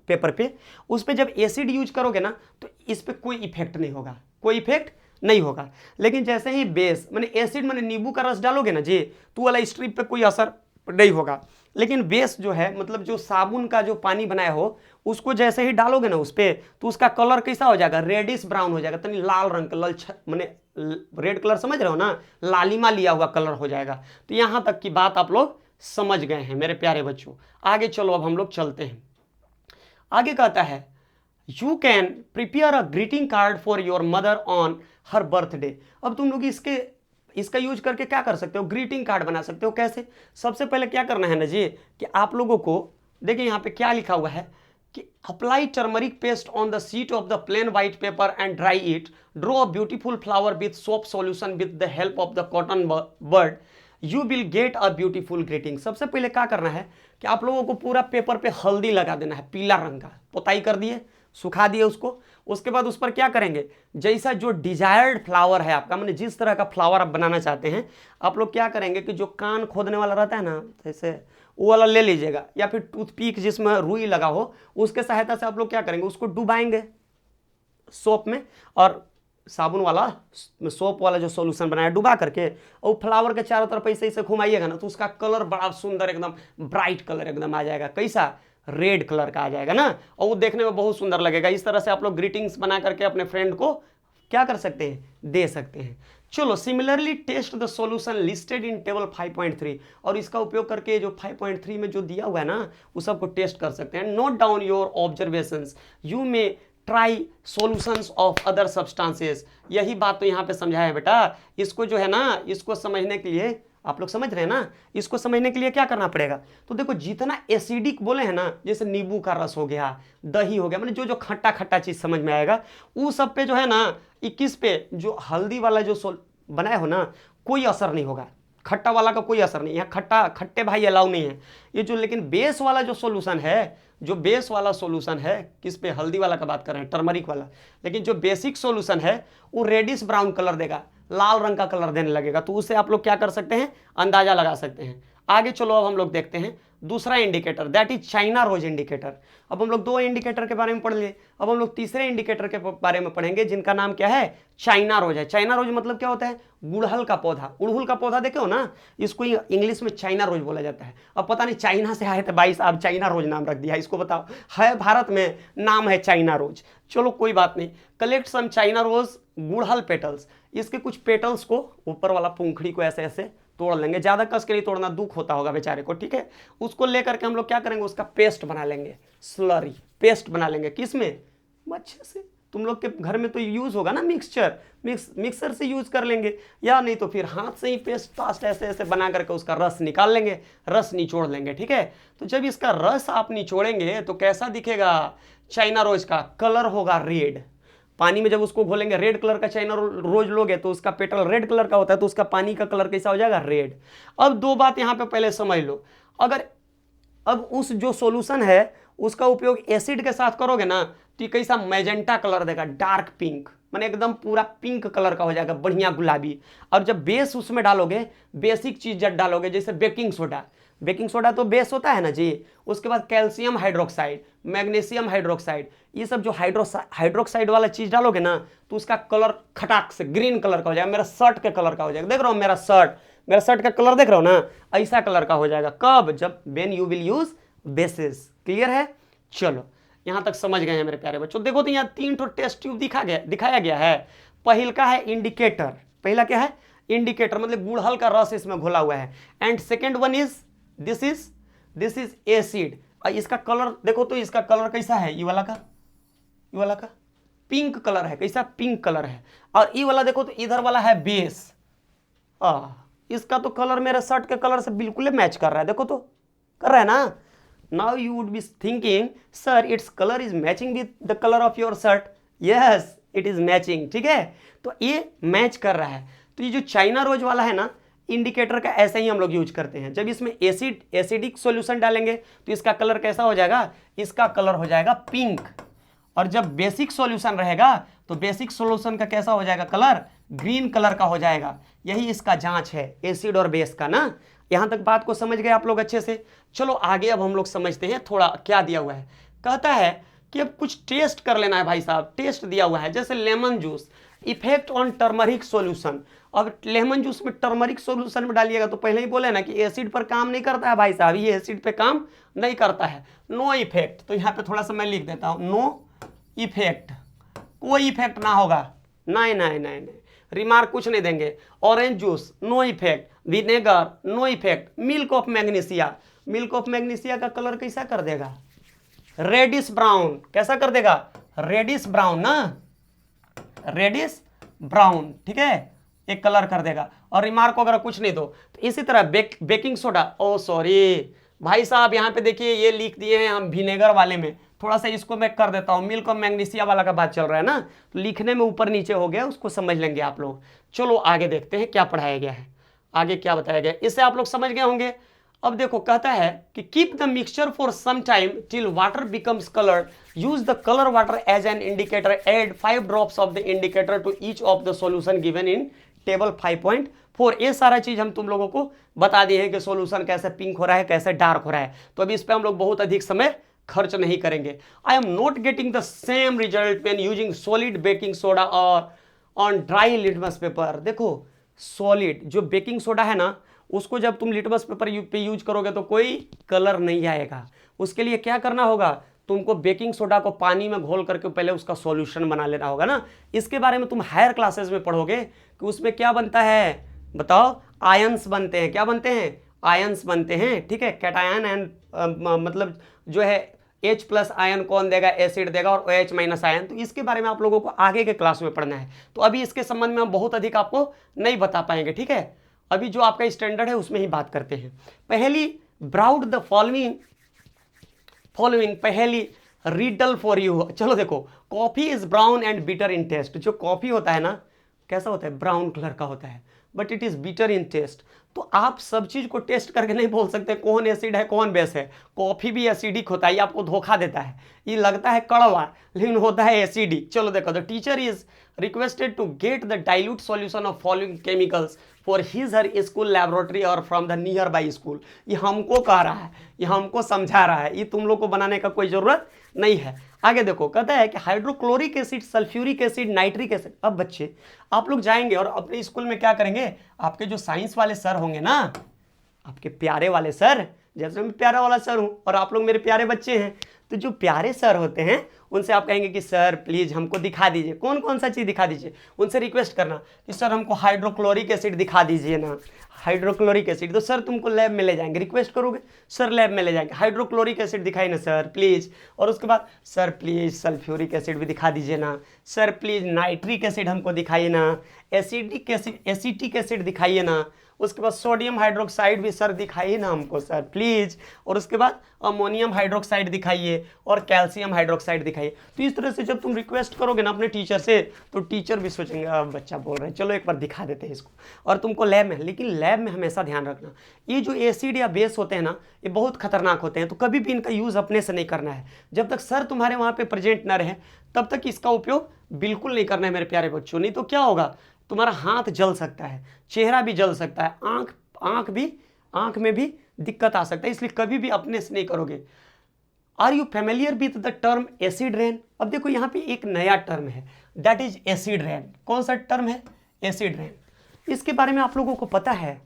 पेपर पे, उस पर जब एसिड यूज करोगे ना तो इस पर कोई इफेक्ट नहीं होगा, कोई इफेक्ट नहीं होगा। लेकिन जैसे ही बेस माने एसिड माने नींबू का रस डालोगे ना जी, तो वाला स्ट्रिप पे कोई असर नहीं होगा। लेकिन बेस जो है मतलब जो साबुन का जो पानी बनाया हो उसको जैसे ही डालोगे ना उस पर, तो उसका कलर कैसा हो जाएगा, रेडिश ब्राउन हो जाएगा, तनी लाल रंग का, माने रेड कलर समझ रहे हो ना, लालिमा लिया हुआ कलर हो जाएगा। तो यहाँ तक की बात आप लोग समझ गए हैं मेरे प्यारे बच्चों। आगे चलो अब हम लोग चलते हैं। आगे कहता है you can prepare a greeting card for your mother on her birthday. अब तुम लोग इसका यूज करके क्या कर सकते हो, ग्रीटिंग कार्ड बना सकते हो। कैसे, सबसे पहले क्या करना है ना जी कि आप लोगों को देखिए यहाँ पे क्या लिखा हुआ है कि apply turmeric paste on the sheet of the plain white paper and dry it, draw a beautiful flower with soap solution with the help of the cotton bird, you will get a beautiful greeting. सबसे पहले क्या करना है कि आप लोगों को पूरा पेपर पे हल्दी लगा देना है, पीला रंग का, पोताई कर दिए, सुखा दिए उसको। उसके बाद उस पर क्या करेंगे, जैसा जो डिजायर्ड फ्लावर है आपका, मैंने जिस तरह का फ्लावर आप बनाना चाहते हैं, आप लोग क्या करेंगे कि जो कान खोदने वाला रहता है ना, जैसे वो वाला ले लीजिएगा, या फिर टूथपिक जिसमें रुई लगा हो, उसके सहायता से आप लोग क्या करेंगे, उसको डुबाएंगे सोप में, और साबुन वाला सोप वाला जो सॉल्यूशन बनाया डुबा करके, और फ्लावर के चारों तरफ ऐसे ऐसे घुमाइएगा ना, तो उसका कलर बड़ा सुंदर एकदम ब्राइट कलर एकदम आ जाएगा। कैसा, रेड कलर का आ जाएगा ना, और वो देखने में बहुत सुंदर लगेगा। इस तरह से आप लोग ग्रीटिंग्स बना करके अपने फ्रेंड को क्या कर सकते हैं, दे सकते हैं। चलो, similarly test the solution listed in table 5.3, और इसका उपयोग करके जो 5.3 में जो दिया हुआ है ना वो सबको टेस्ट कर सकते हैं। Note down your observations, you may try solutions of other substances. यही बात तो यहाँ पे समझाया है बेटा। इसको जो है ना, इसको समझने के लिए, आप लोग समझ रहे हैं ना, इसको समझने के लिए क्या करना पड़ेगा, तो देखो जितना एसिडिक बोले हैं ना, जैसे नींबू का रस हो गया, दही हो गया, मतलब जो जो खट्टा खट्टा चीज समझ में आएगा, वो सब पे जो है ना 21 पे जो हल्दी वाला जो बनाए हो ना, कोई असर नहीं होगा, खट्टा वाला का कोई असर नहीं। यहाँ खट्टे भाई अलाउ नहीं है ये जो। लेकिन बेस वाला जो सोल्यूशन है, जो बेस वाला सोल्यूशन है, किस पे, हल्दी वाला का बात कर रहे हैं, टर्मरिक वाला, लेकिन जो बेसिक सोल्यूशन है वो रेडिश ब्राउन कलर देगा, लाल रंग का कलर देने लगेगा। तो उससे आप लोग क्या कर सकते हैं, अंदाजा लगा सकते हैं। आगे चलो अब हम लोग देखते हैं दूसरा indicator, that is China rose indicator. अब हम लोग 2 इंडिकेटर के बारे में पढ़ लिए, अब हम लोग तीसरे इंडिकेटर के बारे में पढ़ेंगे जिनका नाम क्या है, चाइना रोज है। चाइना रोज मतलब क्या होता है, गुड़हल का पौधा। उड़हुल का पौधा देखे हो ना, इसको इंग्लिश में चाइना रोज बोला जाता है। अब पता नहीं चाइना से आए थे 22 अब चाइना रोज नाम रख दिया, इसको बताओ, है भारत में, नाम है चाइना रोज। चलो कोई बात नहीं, कलेक्ट सम चाइना रोज गुड़हल पेटल्स। इसके कुछ पेटल्स को, ऊपर वाला पंखुड़ी को ऐसे ऐसे तोड़ लेंगे, ज्यादा कस के नहीं तोड़ना, दुख होता होगा बेचारे को, ठीक है। उसको लेकर के हम लोग क्या करेंगे, उसका पेस्ट बना लेंगे, स्लरी पेस्ट बना लेंगे। किस में, अच्छे से, तुम लोग के घर में तो यूज होगा ना मिक्सर से यूज कर लेंगे, या नहीं तो फिर हाथ से ही पेस्ट ऐसे ऐसे बना करके उसका रस निकाल लेंगे, रस निचोड़ लेंगे, ठीक है। तो जब इसका रस आप निचोड़ेंगे तो कैसा दिखेगा, चाइना रोज का कलर होगा रेड। पानी में जब उसको घोलेंगे, रेड कलर का चाइना रोज लोगे तो उसका पेटल रेड कलर का होता है, तो उसका पानी का कलर कैसा हो जाएगा, रेड। अब 2 बात यहाँ पे पहले समझ लो, अगर अब उस जो सॉल्यूशन है उसका उपयोग एसिड के साथ करोगे ना तो ये कैसा मैजेंटा कलर देगा, डार्क पिंक, माने एकदम पूरा पिंक कलर का हो जाएगा, बढ़िया गुलाबी। और जब बेस उसमें डालोगे, बेसिक चीज जब डालोगे, जैसे बेकिंग सोडा तो बेस होता है ना जी, उसके बाद कैल्शियम हाइड्रोक्साइड, मैग्नीशियम हाइड्रोक्साइड, ये सब जो हाइड्रोक्साइड वाला चीज डालोगे ना तो उसका कलर खटाक से ग्रीन कलर का हो जाएगा, मेरा शर्ट के कलर का हो जाएगा। देख रहा हो मेरा शर्ट का कलर देख रहा हो ना, ऐसा कलर का हो जाएगा। कब, जब when you will use basis. Clear है, चलो यहां तक समझ गए हैं मेरे प्यारे बच्चों। देखो तो यहाँ 3 टेस्ट ट्यूब दिखाया गया है। पहिल का है इंडिकेटर, पहला क्या है, इंडिकेटर, मतलब गुड़हल का रस इसमें घोला हुआ है। And second one is this is acid. इसका कलर देखो तो, इसका कलर कैसा है, ये वाला का पिंक कलर है, कैसा पिंक कलर है। और ये वाला देखो तो इधर वाला है बेस, इसका तो कलर मेरे शर्ट के कलर से बिल्कुल मैच कर रहा है, देखो तो कर रहा है ना। Now you would be thinking sir its colour is matching with the colour of your shirt. Yes, it is matching, ठीक है। तो ये मैच कर रहा है। तो ये जो चाइना रोज वाला है ना इंडिकेटर का, ऐसे ही हम लोग यूज करते हैं। जब इसमें एसिडिक सॉल्यूशन डालेंगे तो इसका कलर कैसा हो जाएगा, इसका कलर हो जाएगा पिंक। और जब बेसिक सॉल्यूशन रहेगा तो बेसिक सॉल्यूशन का कैसा हो जाएगा, कलर ग्रीन कलर का हो जाएगा। यही इसका जांच है एसिड और बेस का ना। यहां तक बात को समझ गए आप लोग अच्छे से। चलो आगे अब हम लोग समझते हैं थोड़ा क्या दिया हुआ है। कहता है कि अब कुछ टेस्ट कर लेना है भाई साहब, टेस्ट दिया हुआ है, जैसे lemon juice, effect on turmeric solution. अब लेमन जूस में टर्मरिक सॉल्यूशन में डालिएगा तो पहले ही बोले ना कि एसिड पर काम नहीं करता है भाई साहब, ये एसिड पे काम नहीं करता है। नो इफेक्ट, तो यहाँ पे थोड़ा सा मैं लिख देता हूँ, नो इफेक्ट, कोई इफेक्ट ना होगा, नहीं नहीं नहीं नहीं, रिमार्क कुछ नहीं देंगे। Orange juice no effect, vinegar no effect, milk of magnesia, milk of magnesia का कलर कैसा कर देगा, रेडिश ब्राउन, कैसा कर देगा, रेडिश ब्राउन ना, रेडिश ब्राउन, ठीक है, एक कलर कर देगा। और रिमार्क वगैरह कुछ नहीं दो। तो इसी तरह बेकिंग सोडा, ओ सॉरी भाई साहब, यहाँ पे देखिए ये लिख दिए हैं हम विनेगर वाले में, थोड़ा सा इसको मैं कर देता हूँ, मिल्क और मैग्नीशिया वाला का बात चल रहा है ना, तो लिखने में ऊपर नीचे हो गया, उसको समझ लेंगे आप लोग। चलो आगे देखते हैं क्या पढ़ाया गया है, आगे क्या बताया गया, इससे आप लोग समझ गए होंगे। अब देखो कहता है कि keep the mixture for some time till water becomes coloured, use the colour water as an indicator, add 5 drops of the indicator to each of the solution given in table 5.4। ये सारा चीज हम तुम लोगों को बता दिए हैं कि सॉल्यूशन कैसे पिंक हो रहा है, कैसे डार्क हो रहा है, तो अभी इस पर हम लोग बहुत अधिक समय खर्च नहीं करेंगे। I am not getting the same result when using solid baking soda और ऑन ड्राई लिटमस पेपर। देखो सॉलिड जो बेकिंग सोडा है ना, उसको जब तुम लिटमस पेपर पे यूज करोगे तो कोई कलर नहीं आएगा। उसके लिए क्या करना होगा, तुमको बेकिंग सोडा को पानी में घोल करके पहले उसका सॉल्यूशन बना लेना होगा ना। इसके बारे में तुम हायर क्लासेस में पढ़ोगे कि उसमें क्या बनता है, बताओ, आयंस बनते हैं, क्या बनते हैं, आयंस बनते हैं, ठीक है, कैटायन एंड मतलब जो है H+ आयन कौन देगा, एसिड देगा, और OH- आयन। तो इसके बारे में आप लोगों को आगे के क्लास में पढ़ना है, तो अभी इसके संबंध में हम बहुत अधिक आपको नहीं बता पाएंगे, ठीक है। अभी जो आपका स्टैंडर्ड है उसमें ही बात करते हैं। पहली ब्राउड द फॉलोइंग पहली रिडल फॉर यू। चलो देखो, coffee is brown and bitter in taste. जो कॉफी होता है ना, कैसा होता है, ब्राउन कलर का होता है, but it is bitter in taste. तो आप सब चीज को टेस्ट करके नहीं बोल सकते कौन एसिड है कौन बेस है। कॉफी भी एसिडिक होता है, ये आपको धोखा देता है, ये लगता है कड़वा लेकिन होता है एसिडिक। चलो देखो, the teacher is requested to get the dilute solution of following chemicals for his her school laboratory और from the nearby school. ये हमको कह रहा है, ये हमको समझा रहा है, ये तुम लोग को बनाने का कोई जरूरत नहीं है। आगे देखो, कहता है कि hydrochloric acid, sulphuric acid, nitric acid. अब बच्चे आप लोग जाएंगे और अपने स्कूल में क्या करेंगे, आपके जो साइंस वाले सर होंगे ना, आपके प्यारे वाले सर, जैसे मैं प्यारा वाला सर हूँ और आप लोग मेरे प्यारे बच्चे हैं, तो जो प्यारे सर होते हैं उनसे आप कहेंगे कि सर प्लीज़ हमको दिखा दीजिए, कौन कौन सा चीज़ दिखा दीजिए। उनसे रिक्वेस्ट करना कि सर हमको हाइड्रोक्लोरिक एसिड दिखा दीजिए ना, हाइड्रोक्लोरिक एसिड। तो सर तुमको लैब में ले जाएंगे, रिक्वेस्ट करोगे, सर लैब में ले जाएंगे, हाइड्रोक्लोरिक एसिड दिखाई ना सर प्लीज़। और उसके बाद सर प्लीज़ सल्फ्यूरिक एसिड भी दिखा दीजिए ना, सर प्लीज़ नाइट्रिक एसिड हमको दिखाइए ना, एसिटिक एसिड दिखाइए ना। उसके बाद सोडियम हाइड्रोक्साइड भी सर दिखाइए ना हमको सर प्लीज़। और उसके बाद अमोनियम हाइड्रोक्साइड दिखाइए और कैल्शियम हाइड्रोक्साइड दिखाइए। तो इस तरह से जब तुम रिक्वेस्ट करोगे ना अपने टीचर से, तो टीचर भी सोचेंगे अब बच्चा बोल रहे हैं, चलो एक बार दिखा देते हैं इसको। और तुमको लैब में, लेकिन लैब में हमेशा ध्यान रखना, ये जो एसिड या बेस होते हैं ना, ये बहुत खतरनाक होते हैं, तो कभी भी इनका यूज़ अपने से नहीं करना है। जब तक सर तुम्हारे वहाँ पर प्रेजेंट न रहे तब तक इसका उपयोग बिल्कुल नहीं करना है मेरे प्यारे बच्चों। नहीं तो क्या होगा, तुम्हारा हाथ जल सकता है, चेहरा भी जल सकता है, आंख में भी दिक्कत आ सकता है, इसलिए कभी भी अपने से नहीं करोगे। Are you familiar with the term acid rain. अब देखो यहाँ पे एक नया टर्म है, दैट इज एसिड रेन। कौन सा टर्म है, एसिड रेन। इसके बारे में आप लोगों को पता है,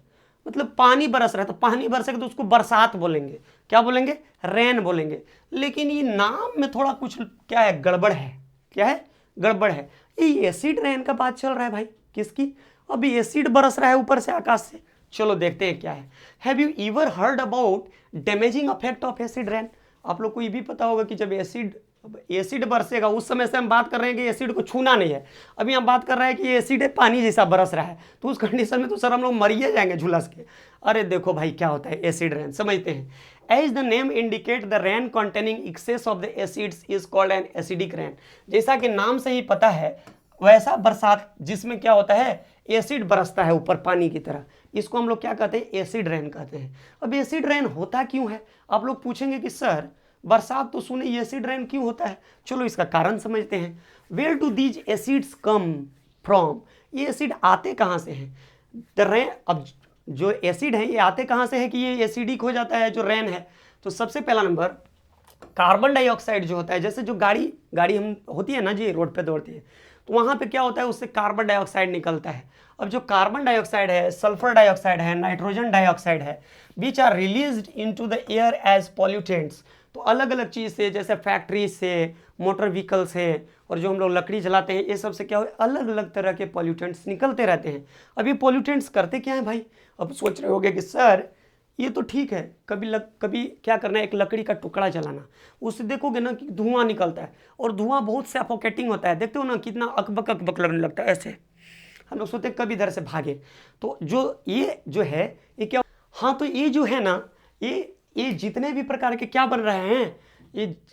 मतलब पानी बरस रहा है, तो पानी बरसेगा तो उसको बरसात बोलेंगे, क्या बोलेंगे, रेन बोलेंगे। लेकिन ये नाम में थोड़ा कुछ क्या है, गड़बड़ है। क्या है, गड़बड़ है। ये एसिड रेन का बात चल रहा है भाई, किसकी, अभी एसिड बरस रहा है ऊपर से आकाश से। चलो देखते हैं क्या है। Have you ever heard about damaging effect of acid rain. आप लोग को ये भी पता होगा कि जब एसिड बरसेगा, उस समय से हम बात कर रहे हैं कि एसिड को छूना नहीं है, अभी हम बात कर रहे हैं कि एसिड है, पानी जैसा बरस रहा है, तो उस कंडीशन में तो सर हम लोग मरिए जाएंगे झुलस के। अरे देखो भाई क्या होता है एसिड रेन, समझते हैं। As the name indicate the rain containing excess of the acids is called an acidic rain. जैसा कि नाम से ही पता है, वैसा बरसात जिसमें क्या होता है, एसिड बरसता है ऊपर पानी की तरह, इसको हम लोग क्या कहते हैं, एसिड रेन कहते हैं। अब एसिड रेन होता क्यों है, आप लोग पूछेंगे कि सर बरसात तो सुने, एसिड रेन क्यों होता है। चलो इसका कारण समझते हैं। Where do these acids come from. ये एसिड आते कहाँ से हैं, द रेन। अब जो एसिड है ये आते कहाँ से है कि ये एसिडिक हो जाता है जो रेन है। तो सबसे पहला नंबर, कार्बन डाइऑक्साइड जो होता है, जैसे जो गाड़ी हम होती है ना जी, रोड पे दौड़ती है, तो वहाँ पे क्या होता है, उससे कार्बन डाइऑक्साइड निकलता है। अब जो कार्बन डाइऑक्साइड है, सल्फर डाइऑक्साइड है, नाइट्रोजन डाइऑक्साइड है, which are released into the air as pollutants. तो अलग अलग चीज़ से, जैसे फैक्ट्री से, मोटर व्हीकल से, और जो हम लोग लकड़ी जलाते हैं, ये सब से क्या हो, अलग अलग तरह के पॉल्यूटेंट्स निकलते रहते हैं। अब ये पॉल्यूटेंट्स करते क्या है भाई? अब सोच रहे होगे कि सर ये तो ठीक है, कभी क्या करना है, एक लकड़ी का टुकड़ा जलाना, उससे देखोगे ना कि धुआं निकलता है, और धुआं बहुत सफोकेटिंग होता है, देखते हो ना कितना अकबक लगने लगता है ऐसे, हम लोग सोचते कभी इधर से भागे। तो जो ये जो है ये क्या, हाँ तो ये जो है ना, ये जितने भी प्रकार के क्या बन रहे हैं,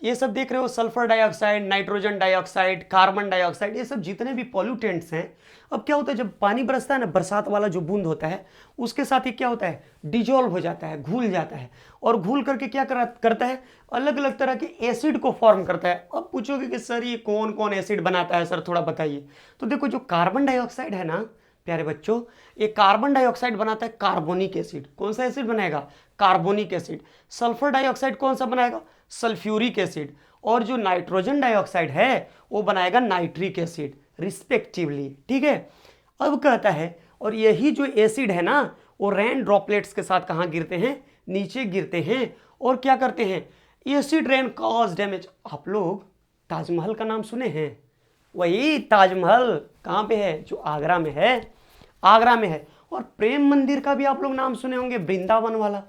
ये सब देख रहे हो, sulphur dioxide, nitrogen dioxide, carbon dioxide, ये सब जितने भी पॉल्यूटेंट्स हैं। अब क्या होता है, जब पानी बरसता है ना, बरसात वाला जो बूंद होता है, उसके साथ ये क्या होता है, डिजोल्व हो जाता है, घुल जाता है, और घुल करके क्या करता है, अलग अलग तरह के एसिड को फॉर्म करता है। अब पूछोगे कि सर ये कौन कौन एसिड बनाता है सर, थोड़ा बताइए। तो देखो, जो कार्बन डाइऑक्साइड है ना प्यारे बच्चों, ये कार्बन डाइऑक्साइड बनाता है कार्बोनिक एसिड। कौन सा एसिड बनाएगा? Carbonic acid. सल्फर डाइऑक्साइड कौन सा बनाएगा? Sulphuric acid. और जो नाइट्रोजन डाइऑक्साइड है वो बनाएगा नाइट्रिक एसिड, रिस्पेक्टिवली। ठीक है। अब कहता है, और यही जो एसिड है ना, वो रेन ड्रॉपलेट्स के साथ कहाँ गिरते हैं? नीचे गिरते हैं, और क्या करते हैं? Acid rain cause damage. आप लोग ताजमहल का नाम सुने हैं? वही ताजमहल कहाँ पे है? जो आगरा में है, आगरा में है। और प्रेम मंदिर का भी आप लोग नाम सुने होंगे, वृंदावन वाला।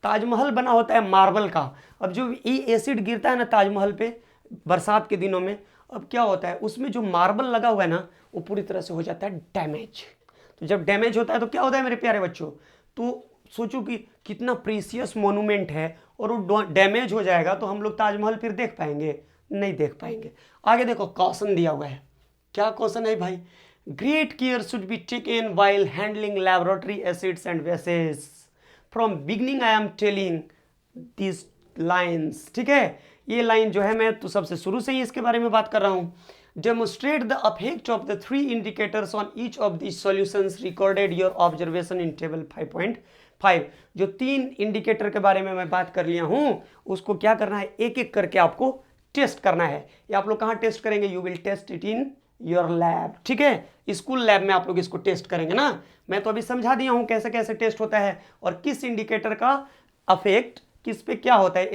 ताजमहल बना होता है मार्बल का। अब जो ये एसिड गिरता है ना ताजमहल पे बरसात के दिनों में, अब क्या होता है, उसमें जो मार्बल लगा हुआ है ना, वो पूरी तरह से हो जाता है डैमेज। तो जब डैमेज होता है तो क्या होता है मेरे प्यारे बच्चों? तो सोचो कि कितना प्रीसियस मोनूमेंट है, और वो डैमेज हो जाएगा तो हम लोग ताजमहल फिर देख पाएंगे? नहीं देख पाएंगे। आगे देखो, कॉशन दिया हुआ है। क्या कॉशन है भाई? Great care should be taken while handling laboratory acids and bases. From beginning I am telling this lines. ठीक है, ये लाइन जो है मैं तो सबसे शुरू से ही इसके बारे में बात कर रहा हूँ। Demonstrate the effect of the 3 indicators on each of the solutions recorded your observation in table 5.5। जो 3 इंडिकेटर के बारे में मैं बात कर लिया हूँ, उसको क्या करना है, एक एक करके आपको टेस्ट करना है। ये आप लोग कहाँ टेस्ट करेंगे? You will test it in your lab. ठीक है, स्कूल लैब में आप लोग इसको टेस्ट करेंगे ना। मैं तो अभी समझा दिया हूँ कैसे कैसे टेस्ट होता है, और किस इंडिकेटर का अफेक्ट किस पे क्या होता है,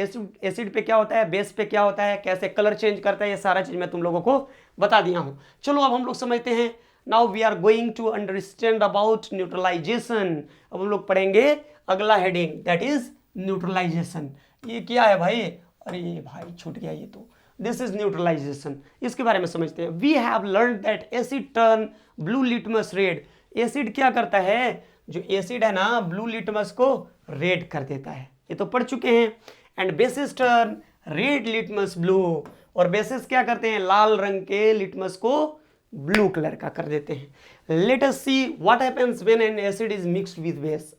एसिड पे क्या होता है, बेस पे क्या होता है, कैसे कलर चेंज करता है, ये सारा चीज मैं तुम लोगों को बता दिया हूँ। चलो अब हम लोग समझते हैं। Now we are going to understand about neutralisation. अब हम लोग पढ़ेंगे अगला हेडिंग, दैट इज न्यूट्रलाइजेशन। ये क्या है भाई? अरे भाई छूट गया ये तो। दिस इज न्यूट्रलाइजेशन, इसके बारे में समझते हैं। We have learn that acid turn blue litmus red. Acid क्या करता है? जो एसिड है ना, ब्लू लिटमस को रेड कर देता है, ये तो पढ़ चुके हैं। And bases turn red litmus blue. और बेसिस क्या करते हैं? लाल रंग के लिटमस को ब्लू कलर का कर देते हैं। Late us see what happens when an acid is mixed with base.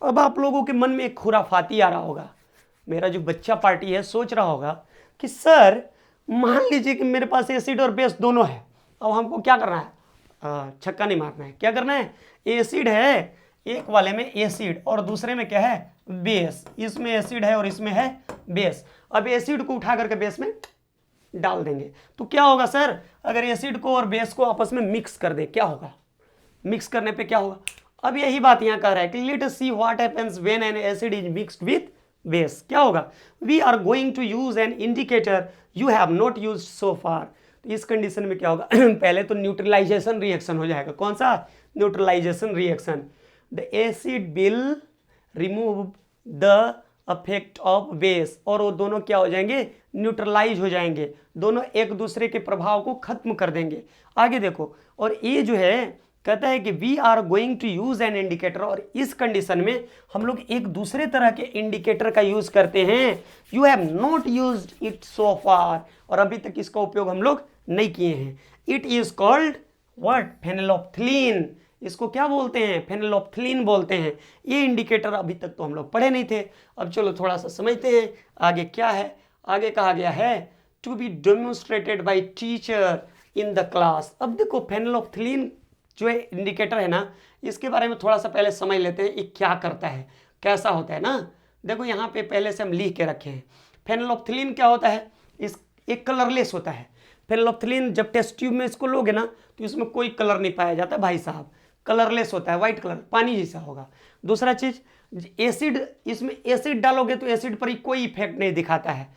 अब आप लोगों के मन में एक खुराफाती आ रहा होगा। मेरा जो बच्चा पार्टी है सोच रहा होगा कि सर मान लीजिए कि मेरे पास एसिड और बेस दोनों है, अब हमको क्या करना है? छक्का नहीं मारना है। क्या करना है? एसिड है, एक वाले में एसिड और दूसरे में क्या है? बेस। इसमें एसिड है और इसमें है बेस। अब एसिड को उठा करके बेस में डाल देंगे तो क्या होगा सर? अगर एसिड को और बेस को आपस में मिक्स कर दे, क्या होगा? मिक्स करने पे क्या होगा? अब यही बात यहां कह रहा है कि let us see what happens when an acid is mixed with base. क्या होगा? We are going to use an indicator you have not used so far. तो इस कंडीशन में क्या होगा? पहले तो न्यूट्रलाइजेशन रिएक्शन हो जाएगा। कौन सा? Neutralisation reaction. The acid will remove the effect of base, और वो दोनों क्या हो जाएंगे? न्यूट्रलाइज हो जाएंगे, दोनों एक दूसरे के प्रभाव को खत्म कर देंगे। आगे देखो, और ये जो है कहता है कि we are going to use an indicator, और इस कंडीशन में हम लोग एक दूसरे तरह के इंडिकेटर का यूज करते हैं। You have not used it so far, और अभी तक इसका उपयोग हम लोग नहीं किए हैं। It is called what? Phenolphthalein. इसको क्या बोलते हैं? फेनिलॉफ्थलीन बोलते हैं। ये इंडिकेटर अभी तक तो हम लोग पढ़े नहीं थे। अब चलो थोड़ा सा समझते हैं आगे क्या है। आगे कहा गया है to be demonstrated by teacher in the class. अब देखो फेनिलॉफ्थलीन जो इंडिकेटर है ना, इसके बारे में थोड़ा सा पहले समझ लेते हैं। ये क्या करता है, कैसा होता है ना। देखो यहाँ पे पहले से हम लिख के रखे हैं। फेनोल्फथलीन क्या होता है, इस एक कलरलेस होता है। फेनोल्फथलीन जब टेस्ट ट्यूब में इसको लोगे ना तो इसमें कोई कलर नहीं पाया जाता भाई साहब, कलरलेस होता है, व्हाइट कलर, पानी जैसा होगा। दूसरा चीज, एसिड, इसमें एसिड डालोगे तो एसिड पर कोई इफेक्ट नहीं दिखाता है,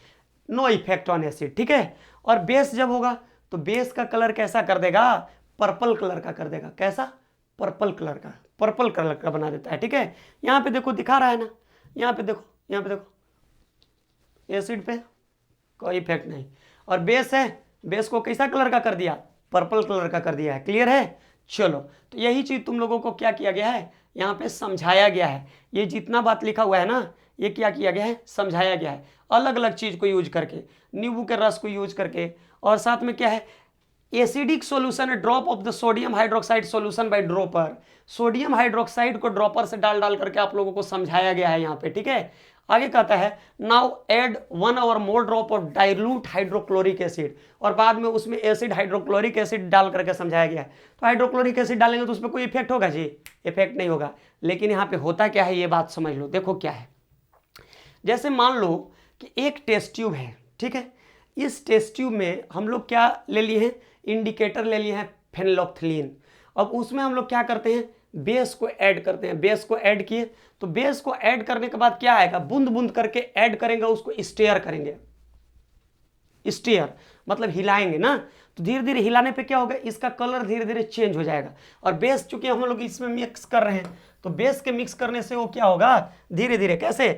नो इफेक्ट ऑन एसिड, ठीक है। और बेस जब होगा तो बेस का कलर कैसा कर देगा, पर्पल कलर का कर देगा। कैसा, पर्पल कलर का, पर्पल कलर का बना देता है, ठीक है। यहाँ पे देखो दिखा रहा है ना, यहाँ पे देखो, यहाँ पे देखो, एसिड पे कोई इफेक्ट नहीं। और बेस है, बेस को कैसा कलर का कर दिया, पर्पल कलर का कर दिया है। क्लियर है। चलो, तो यही चीज तुम लोगों को क्या किया गया है, यहाँ पे समझाया गया है। ये जितना बात लिखा हुआ है ना, ये क्या किया गया है, समझाया गया है, अलग अलग चीज को यूज करके, नींबू के रस को यूज करके, और साथ में क्या है, acidic solution, drop of the sodium hydroxide solution bye dropper, sodium hydroxide को ड्रॉपर से डाल डाल करके आप लोगों को समझाया गया है यहाँ पे, ठीक है। आगे कहता है नाउ ऐड 1 और more drop of dilute hydrochloric acid, और बाद में उसमें एसिड हाइड्रोक्लोरिक एसिड डाल करके समझाया गया है। तो हाइड्रोक्लोरिक एसिड डालेंगे तो उसमें कोई इफेक्ट होगा जी, इफेक्ट नहीं होगा। लेकिन यहाँ पे होता क्या है, ये बात समझ लो। देखो क्या है, जैसे मान लो कि एक टेस्ट ट्यूब है, ठीक है। इस टेस्ट ट्यूब में हम लोग क्या ले लिए हैं, इंडिकेटर ले लिए हैं फेनोल्फथलीन। अब उसमें हम लोग क्या करते हैं, बेस को ऐड करते हैं। बेस को ऐड किए तो बेस को ऐड करने के बाद क्या आएगा, बूंद बूंद करके ऐड करेंगे, उसको स्टेयर करेंगे। स्टेयर मतलब हिलाएंगे ना, तो धीरे धीरे हिलाने पे क्या होगा, इसका कलर धीरे धीरे चेंज हो जाएगा। और बेस चूंकि हम लोग इसमें मिक्स कर रहे हैं, तो बेस के मिक्स करने से वो क्या होगा, धीरे धीरे, कैसे,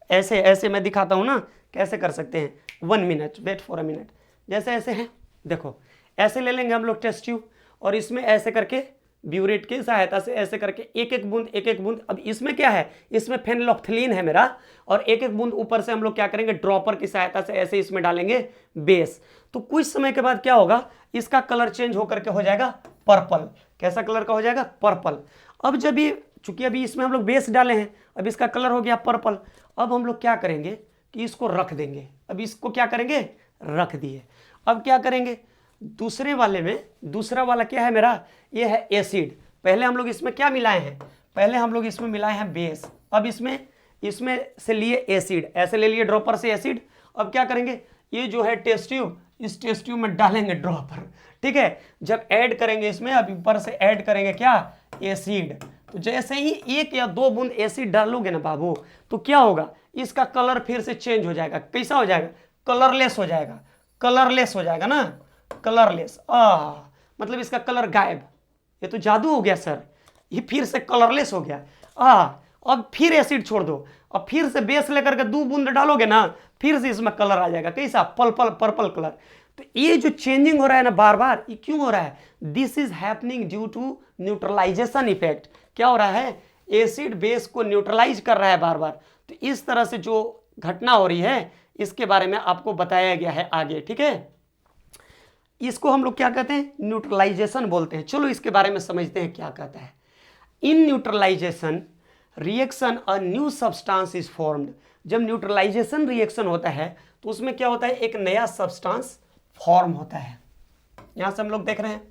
ऐसे ऐसे मैं दिखाता हूं ना, कैसे कर सकते हैं, 1 minute, wait for a minute. जैसे ऐसे है, देखो ऐसे ले लेंगे हम लोग टेस्ट ट्यूब, और इसमें ऐसे करके ब्यूरेट की सहायता से ऐसे करके एक एक बूंद, एक एक बूंद। अब इसमें क्या है, इसमें फेनोल्फथलीन है मेरा, और एक एक बूंद ऊपर से हम लोग क्या करेंगे, ड्रॉपर की सहायता से ऐसे इसमें डालेंगे बेस। तो कुछ समय के बाद क्या होगा, इसका कलर चेंज होकर के हो जाएगा पर्पल। कैसा कलर का हो जाएगा, पर्पल। अब जब ये, चूंकि अभी इसमें हम लोग बेस डाले हैं, अब इसका कलर हो गया पर्पल। अब हम लोग क्या करेंगे कि इसको रख देंगे। अब इसको क्या करेंगे, रख दिए। अब क्या करेंगे, दूसरे वाले में, दूसरा वाला क्या है मेरा, ये है एसिड। पहले हम लोग इसमें क्या मिलाए हैं, पहले हम लोग इसमें मिलाए हैं बेस। अब इसमें से लिए एसिड, ऐसे ले लिए ड्रॉपर से एसिड। अब क्या करेंगे, ये जो है टेस्ट ट्यूब, इस टेस्ट ट्यूब में डालेंगे ड्रॉपर, ठीक है। जब ऐड करेंगे इसमें, अब ऊपर से ऐड करेंगे क्या, एसिड। तो जैसे ही 1 या 2 बूंद एसिड डालोगे ना बाबू, तो क्या होगा, इसका कलर फिर से चेंज हो जाएगा। कैसा हो जाएगा, कलरलेस हो जाएगा, कलरलेस हो जाएगा ना, कलरलेस। मतलब इसका कलर गायब। ये तो जादू हो गया सर, ये फिर से कलरलेस हो गया। अब फिर एसिड छोड़ दो, अब फिर से बेस लेकर के 2 बूंद डालोगे ना, फिर से इसमें कलर आ जाएगा। कैसा, पर्पल कलर। तो ये जो चेंजिंग हो रहा है ना बार बार, ये क्यों हो रहा है, this is happening due to neutralisation effect. क्या हो रहा है, एसिड बेस को न्यूट्रलाइज कर रहा है बार बार। तो इस तरह से जो घटना हो रही है, इसके बारे में आपको बताया गया है आगे, ठीक है। इसको हम लोग क्या कहते हैं, न्यूट्रलाइजेशन बोलते हैं। चलो इसके बारे में समझते हैं क्या कहता है। In neutralisation reaction a new substance is formed. जब न्यूट्रलाइजेशन रिएक्शन होता है तो उसमें क्या होता है, एक नया सब्सटेंस फॉर्म होता है। यहां से हम लोग देख रहे हैं,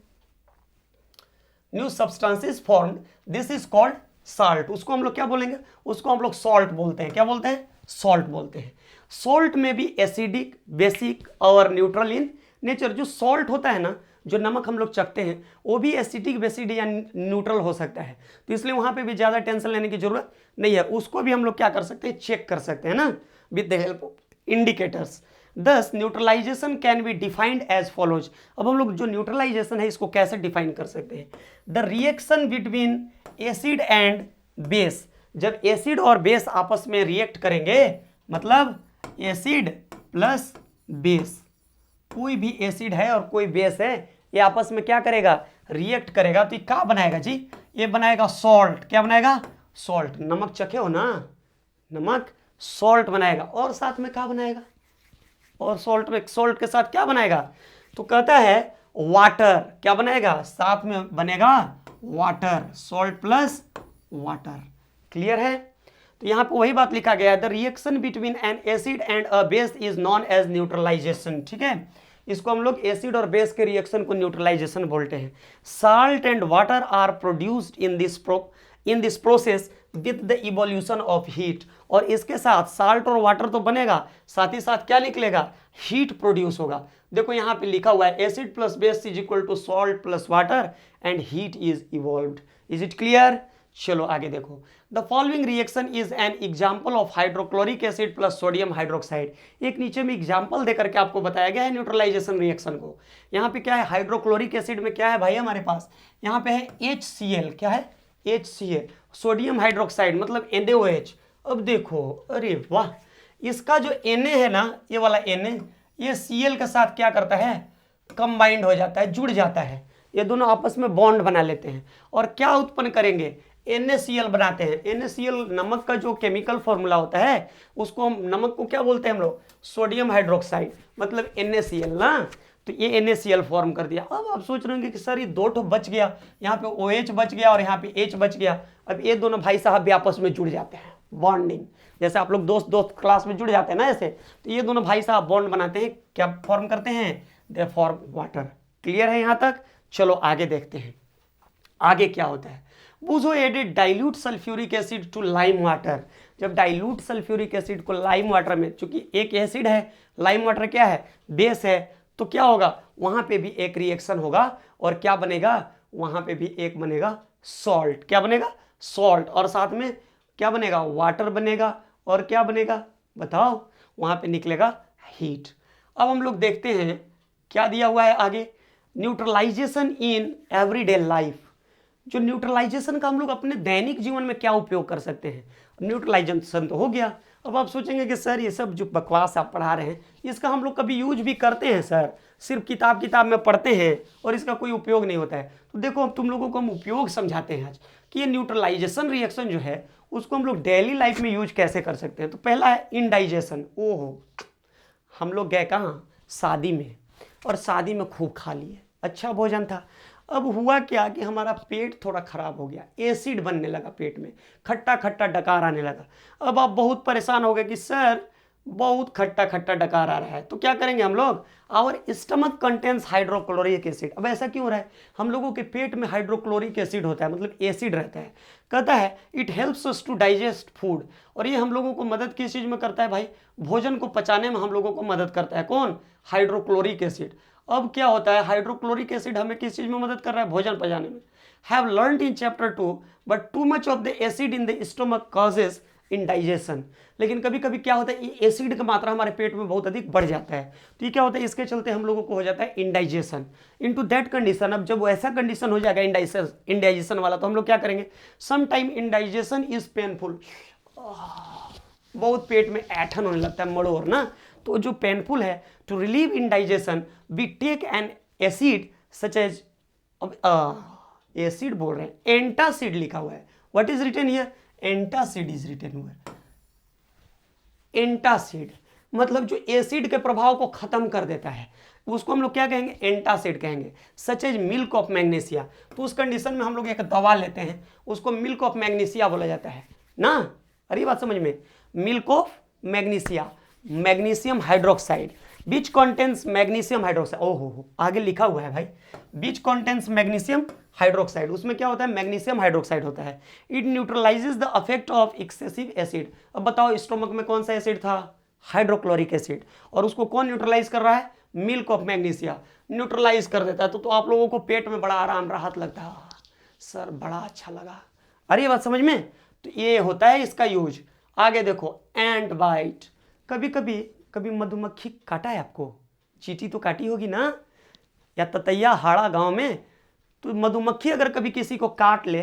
new substance is formed, this is called salt. उसको हम लोग क्या बोलेंगे, उसको हम लोग सॉल्ट बोलते हैं। क्या बोलते हैं, सॉल्ट बोलते हैं। सॉल्ट में भी एसिडिक, बेसिक और न्यूट्रल इन नेचर। जो सॉल्ट होता है ना, जो नमक हम लोग चखते हैं, वो भी एसिडिक, बेसिड या न्यूट्रल हो सकता है। तो इसलिए वहां पे भी ज्यादा टेंशन लेने की जरूरत नहीं है। उसको भी हम लोग क्या कर सकते हैं, चेक कर सकते हैं ना, with the help of indicators. Thus neutralisation can be defined as follows. अब हम लोग जो न्यूट्रलाइजेशन है इसको कैसे डिफाइन कर सकते हैं, the reaction between acid and base. जब एसिड और बेस आपस में रिएक्ट करेंगे, मतलब एसिड प्लस बेस, कोई भी एसिड है और कोई बेस है, ये आपस में क्या करेगा, रिएक्ट करेगा। तो ये क्या बनाएगा जी, ये बनाएगा सॉल्ट। क्या बनाएगा, सॉल्ट। नमक चखे हो ना, नमक सॉल्ट बनाएगा। और साथ में क्या बनाएगा, और सॉल्ट के साथ क्या बनाएगा, तो कहता है वाटर। क्या बनाएगा, साथ में बनेगा water, salt plus water. Clear है। तो यहां पे वही बात लिखा गया है, the reaction between an acid and a base is known as neutralisation. ठीक है, इसको हम लोग एसिड और बेस के रिएक्शन को न्यूट्रलाइजेशन बोलते हैं। Salt and water are produced in this in this process with the evolution of heat. और इसके साथ साल्ट और वाटर तो बनेगा, साथ ही साथ क्या निकलेगा, हीट प्रोड्यूस होगा। देखो यहाँ पे लिखा हुआ है acid plus base is equal to salt plus water and heat is evolved. Is it clear? चलो आगे देखो, the following reaction is an example of hydrochloric acid plus sodium hydroxide. एक नीचे में एग्जाम्पल देकर के आपको बताया गया है न्यूट्रलाइजेशन रिएक्शन को। यहाँ पे क्या है, हाइड्रोक्लोरिक एसिड में क्या है भाई हमारे पास, यहाँ पे है HCl, क्या है HCl, सोडियम हाइड्रोक्साइड मतलब NaOH। अब देखो, अरे वाह, इसका जो Na है ना, ये वाला Na, ये Cl के साथ क्या करता है, कंबाइंड हो जाता है, जुड़ जाता है, ये दोनों आपस में बॉन्ड बना लेते हैं और क्या उत्पन्न करेंगे, NaCl बनाते हैं। NaCl नमक का जो केमिकल फॉर्मूला होता है, उसको हम नमक को क्या बोलते हैं हम लोग, सोडियम हाइड्रोक्साइड मतलब NaCl ना। तो ये NaCl फॉर्म कर दिया। अब आप सोच रहे होंगे कि सर ये दो ठो बच गया, यहाँ पे OH बच गया और यहाँ पे H बच गया। अब ये दोनों भाई साहब भी आपस में जुड़ जाते हैं, बॉन्डिंग, जैसे आप लोग दोस्त दोस्त क्लास में जुड़ जाते हैं ना ऐसे, तो ये दोनों भाई साहब बॉन्ड बनाते हैं, क्या फॉर्म करते हैं, दे फॉर्म वाटर। क्लियर है यहाँ तक? चलो आगे देखते हैं आगे क्या होता है। Boojho added dilute sulphuric acid to lime water. जब डाइल्यूट सल्फ्यूरिक एसिड को लाइम वाटर में, चूंकि एक एसिड है, लाइम वाटर क्या है, बेस है, तो क्या होगा, वहां पे भी एक रिएक्शन होगा और क्या बनेगा, वहां पे भी एक बनेगा सॉल्ट। क्या बनेगा, सॉल्ट, और साथ में क्या बनेगा, वाटर बनेगा, और क्या बनेगा बताओ, वहां पे निकलेगा हीट। अब हम लोग देखते हैं क्या दिया हुआ है आगे, न्यूट्रलाइजेशन इन एवरीडे लाइफ। जो न्यूट्रलाइजेशन का हम लोग अपने दैनिक जीवन में क्या उपयोग कर सकते हैं। न्यूट्रलाइजेशन तो हो गया, अब आप सोचेंगे कि सर ये सब जो बकवास आप पढ़ा रहे हैं, इसका हम लोग कभी यूज भी करते हैं सर, सिर्फ किताब में पढ़ते हैं और इसका कोई उपयोग नहीं होता है। तो देखो अब तुम लोगों को हम उपयोग समझाते हैं आज कि ये न्यूट्रलाइजेशन रिएक्शन जो है उसको हम लोग डेली लाइफ में यूज कैसे कर सकते हैं। तो पहला है इंडाइजेशन। ओहो, हम लोग गए कहाँ, शादी में, और शादी में खूब खा लिए, अच्छा भोजन था। अब हुआ क्या कि हमारा पेट थोड़ा खराब हो गया, एसिड बनने लगा पेट में, खट्टा खट्टा डकार आने लगा। अब आप बहुत परेशान हो गए कि सर बहुत खट्टा खट्टा डकार आ रहा है, तो क्या करेंगे हम लोग, our stomach contains hydrochloric acid. अब ऐसा क्यों हो रहा है, हम लोगों के पेट में हाइड्रोक्लोरिक एसिड होता है, मतलब एसिड रहता है। कहता है it helps us to digest food, और ये हम लोगों को मदद किस चीज़ में करता है भाई, भोजन को पचाने में हम लोगों को मदद करता है। कौन, हाइड्रोक्लोरिक एसिड। अब क्या होता है, हाइड्रोक्लोरिक एसिड हमें किस चीज़ में मदद कर रहा है, भोजन पचाने में। Have learned in chapter 2 but too much of the acid in the stomach causes indigestion. लेकिन कभी कभी क्या होता है, ये एसिड का मात्रा हमारे पेट में बहुत अधिक बढ़ जाता है, तो ये क्या होता है, इसके चलते हम लोगों को हो जाता है इंडाइजेशन। इनटू दैट कंडीशन, अब जब ऐसा कंडीशन हो जाएगा इंडाइजेशन वाला, तो हम लोग क्या करेंगे, some time indigestion is painful, बहुत पेट में ऐठन होने लगता है, मड़ोर ना, तो जो पेनफुल है, to relieve indigestion we take an acid such as, acid बोल रहे हैं, एंटासिड लिखा हुआ है, what is written here, antacid is written हुआ। एंटासिड मतलब जो एसिड के प्रभाव को खत्म कर देता है, उसको हम लोग क्या कहेंगे, एंटासिड कहेंगे। Such as milk of magnesia, तो उस कंडीशन में हम लोग एक दवा लेते हैं, उसको मिल्क ऑफ मैग्नीशिया बोला जाता है ना। अरे बात समझ में, milk of magnesia, magnesium hydroxide, beach contains magnesium hydroxide. ओहो, आगे लिखा हुआ है भाई, बीच कॉन्टेंस मैग्नीशियम हाइड्रोक्साइड, उसमें क्या होता है, मैग्नीशियम हाइड्रोक्साइड होता है। It न्यूट्रलाइजेज the effect of excessive acid. अब बताओ स्टोमक में कौन सा एसिड था, हाइड्रोक्लोरिक एसिड, और उसको कौन न्यूट्रलाइज कर रहा है, मिल्क ऑफ मैग्नीशिया न्यूट्रलाइज कर देता है। तो आप लोगों को पेट में बड़ा आराम राहत लगता है, सर बड़ा अच्छा लगा। अरे ये बात समझ में, तो ये होता है इसका यूज। आगे देखो, एंट बाइट, कभी मधुमक्खी काटा है आपको, चींटी तो काटी होगी ना, या ततैया हाड़ा गांव में, तो मधुमक्खी अगर कभी किसी को काट ले,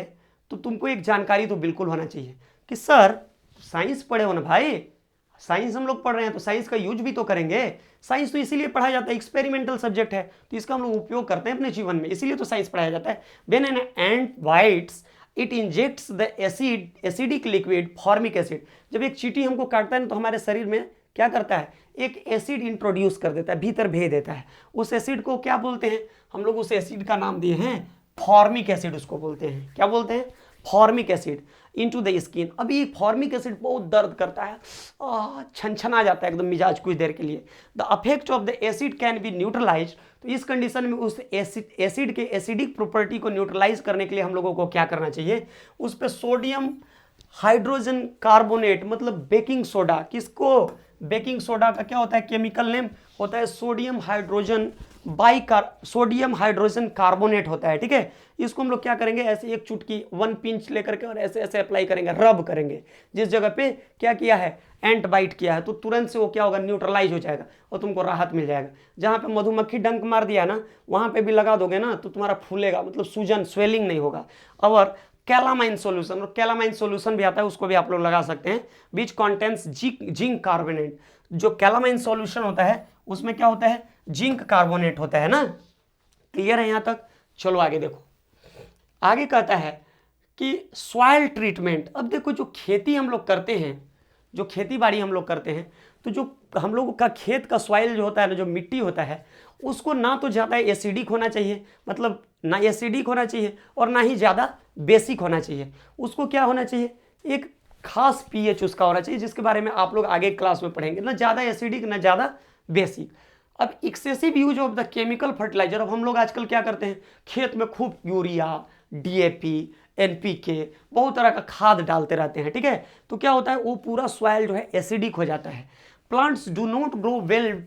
तो तुमको एक जानकारी तो बिल्कुल होना चाहिए कि सर साइंस पढ़े हो ना भाई, साइंस हम लोग पढ़ रहे हैं तो साइंस का यूज भी तो करेंगे। साइंस तो इसीलिए पढ़ाया जाता है, एक्सपेरिमेंटल सब्जेक्ट है, तो इसका हम लोग उपयोग करते हैं अपने जीवन में, इसीलिए तो साइंस पढ़ाया जाता है। When an ant bytes it injects the acidic liquid formic acid. जब एक चींटी हमको काटता है ना, तो हमारे शरीर में क्या करता है, एक एसिड इंट्रोड्यूस कर देता है, भीतर भेज देता है। उस एसिड को क्या बोलते हैं, हम लोग उस एसिड का नाम दिए हैं फॉर्मिक एसिड उसको बोलते हैं, क्या बोलते हैं, formic acid into the skin. अभी फॉर्मिक एसिड बहुत दर्द करता है, छनछना जाता है एकदम मिजाज कुछ देर के लिए। The effect of the acid can be neutralise, तो इस कंडीशन में उस एसिड के एसिडिक प्रॉपर्टी को न्यूट्रलाइज करने के लिए हम लोगों को क्या करना चाहिए, उस पर सोडियम हाइड्रोजन कार्बोनेट मतलब बेकिंग सोडा, किसको, बेकिंग सोडा का क्या होता है केमिकल नेम होता है सोडियम हाइड्रोजन कार्बोनेट होता है, ठीक है। इसको हम लोग क्या करेंगे, ऐसे एक चुटकी 1 पिंच लेकर के और ऐसे ऐसे अप्लाई करेंगे, रब करेंगे जिस जगह पे क्या किया है, एंट बाइट किया है, तो तुरंत से वो क्या होगा, न्यूट्रलाइज हो जाएगा और तुमको राहत मिल जाएगा। जहाँ पे मधुमक्खी डंक मार दिया ना, वहाँ पे भी लगा दोगे ना तो तुम्हारा फूलेगा, मतलब सूजन स्वेलिंग नहीं होगा। और कैलामाइन सॉल्यूशन, और कैलामाइन सॉल्यूशन भी आता है, उसको भी आप लोग लगा सकते हैं, विच कॉन्टेंट्स जिंक कार्बोनेट। जो कैलामाइन सॉल्यूशन होता है उसमें क्या होता है, जिंक कार्बोनेट होता है ना। क्लियर है यहाँ तक? चलो आगे देखो, आगे कहता है कि सॉइल ट्रीटमेंट। अब देखो जो खेती हम लोग करते हैं, जो खेती बाड़ी हम लोग करते हैं, तो जो हम लोग का खेत का सॉइल जो होता है ना, जो मिट्टी होता है, उसको ना तो ज़्यादा एसिडिक होना चाहिए, मतलब ना एसिडिक होना चाहिए और ना ही ज़्यादा बेसिक होना चाहिए। उसको क्या होना चाहिए, एक खास पीएच उसका होना चाहिए, जिसके बारे में आप लोग आगे क्लास में पढ़ेंगे, ना ज़्यादा एसिडिक ना ज़्यादा बेसिक। अब excessive use of the chemical fertiliser, अब हम लोग आजकल क्या करते हैं, खेत में खूब यूरिया, डीएपी, एनपीके, बहुत तरह का खाद डालते रहते हैं, ठीक है। तो क्या होता है, वो पूरा सॉइल जो है एसिडिक हो जाता है। Plants do not grow well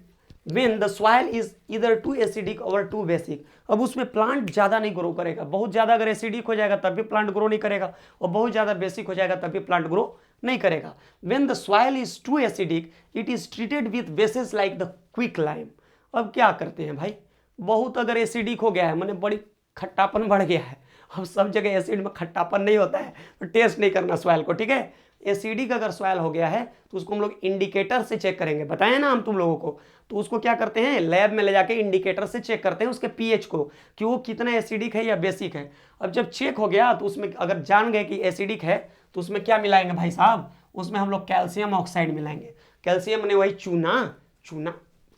when the soil is इधर टू एसिडिक और टू बेसिक। अब उसमें प्लांट ज़्यादा नहीं ग्रो करेगा, बहुत ज़्यादा अगर एसिडिक हो जाएगा तब भी प्लांट ग्रो नहीं करेगा, और बहुत ज़्यादा बेसिक हो जाएगा तब भी प्लांट ग्रो नहीं करेगा। When the soil is too acidic it is treated with bases like the quicklime. अब क्या करते हैं भाई, बहुत अगर एसिडिक हो गया है, मैंने बड़ी खट्टापन बढ़ गया है, अब सब जगह एसिड में खट्टापन नहीं होता है, तो टेस्ट नहीं करना सॉइल को, ठीक है। एसिडिक अगर सॉइल हो गया है तो उसको हम लोग इंडिकेटर से चेक करेंगे, बताए ना हम तुम लोगों को। तो उसको क्या करते हैं, लैब में ले जाके इंडिकेटर से चेक करते हैं उसके पीएच को कि वो कितना एसिडिक है या बेसिक है। अब जब चेक हो गया तो उसमें अगर जान गए कि एसिडिक है तो उसमें क्या मिलाएंगे भाई साहब, उसमें हम लोग कैल्शियम ऑक्साइड मिलाएंगे। कैल्शियम ने वही चूना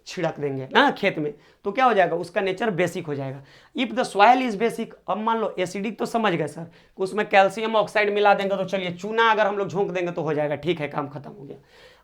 छिड़क देंगे ना खेत में, तो क्या हो जाएगा, उसका नेचर बेसिक हो जाएगा। If the soil is basic, अब मान लो एसिडिक तो समझ गए सर, उसमें कैल्शियम ऑक्साइड मिला देंगे तो चलिए चूना अगर हम लोग झोंक देंगे तो हो जाएगा, ठीक है, काम खत्म हो गया।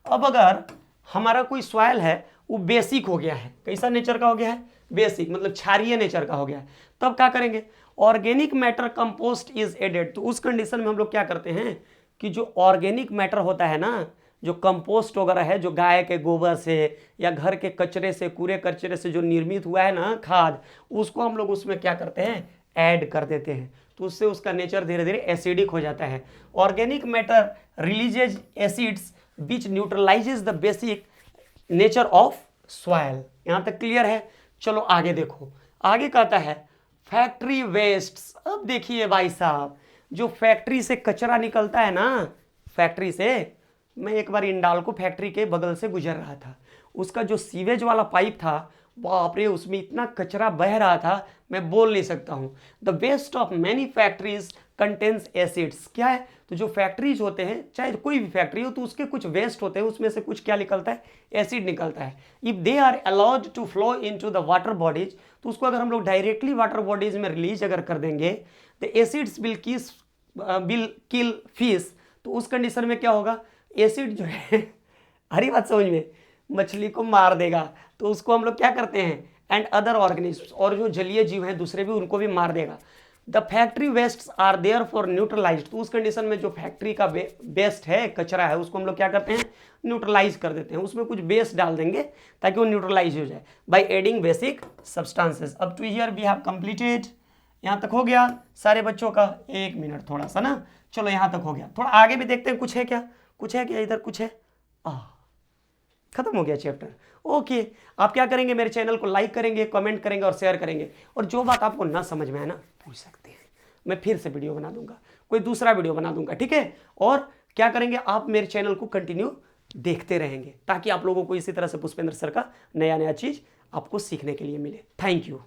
अब अगर हमारा कोई सॉइल है वो बेसिक हो गया है, कैसा नेचर का हो गया है, बेसिक मतलब क्षारीय नेचर का हो गया है, तब क्या करेंगे, organic matter compost is added. तो उस कंडीशन में हम लोग क्या करते हैं कि जो ऑर्गेनिक मैटर होता है ना, जो कंपोस्ट वगैरह है, जो गाय के गोबर से या घर के कचरे से, कूड़े कचरे से जो निर्मित हुआ है ना खाद, उसको हम लोग उसमें क्या करते हैं, ऐड कर देते हैं, तो उससे उसका नेचर धीरे धीरे एसिडिक हो जाता है। Organic matter releases acids which न्यूट्रलाइजेज the basic nature of soil. यहाँ तक क्लियर है? चलो आगे देखो, आगे कहता है फैक्ट्री वेस्ट्स। अब देखिए भाई साहब, जो फैक्ट्री से कचरा निकलता है ना, फैक्ट्री से, मैं एक बार इंडाल्को फैक्ट्री के बगल से गुजर रहा था, उसका जो सीवेज वाला पाइप था, बाप रे, उसमें इतना कचरा बह रहा था मैं बोल नहीं सकता हूँ। The waste of many factories contains acids. क्या है, तो जो फैक्ट्रीज होते हैं, चाहे कोई भी फैक्ट्री हो, तो उसके कुछ वेस्ट होते हैं, उसमें से कुछ क्या निकलता है, एसिड निकलता है। If they are allowed to flow into the water bodies, तो उसको अगर हम लोग डायरेक्टली वाटर बॉडीज में रिलीज अगर कर देंगे, the acids will kill fish. तो उस कंडीशन में क्या होगा, एसिड जो है हरी बात समझ में, मछली को मार देगा, तो उसको हम लोग क्या करते हैं, एंड अदर ऑर्गेनिज्म्स, और जो जलीय जीव हैं दूसरे भी, उनको भी मार देगा। The factory wastes are therefore neutralised. तो उस कंडीशन में जो फैक्ट्री का वेस्ट है, कचरा है, उसको हम लोग क्या करते हैं, न्यूट्रलाइज कर देते हैं, उसमें कुछ बेस डाल देंगे ताकि वो न्यूट्रलाइज हो जाए बाय एडिंग बेसिक सब्सटेंसेस। अब to here we have completed. यहाँ तक हो गया सारे बच्चों का? 1 मिनट थोड़ा सा ना, चलो यहाँ तक हो गया, थोड़ा आगे भी देखते हैं, कुछ है क्या, कुछ है क्या, इधर कुछ है? खत्म हो गया चैप्टर। ओके, आप क्या करेंगे, मेरे चैनल को लाइक करेंगे, कमेंट करेंगे और शेयर करेंगे, और जो बात आपको ना समझ में आए ना पूछ सकते हैं, मैं फिर से वीडियो बना दूंगा, कोई दूसरा वीडियो बना दूंगा, ठीक है। और क्या करेंगे, आप मेरे चैनल को कंटिन्यू देखते रहेंगे ताकि आप लोगों को इसी तरह से पुष्पेंद्र सर का नया नया चीज़ आपको सीखने के लिए मिले। Thank you.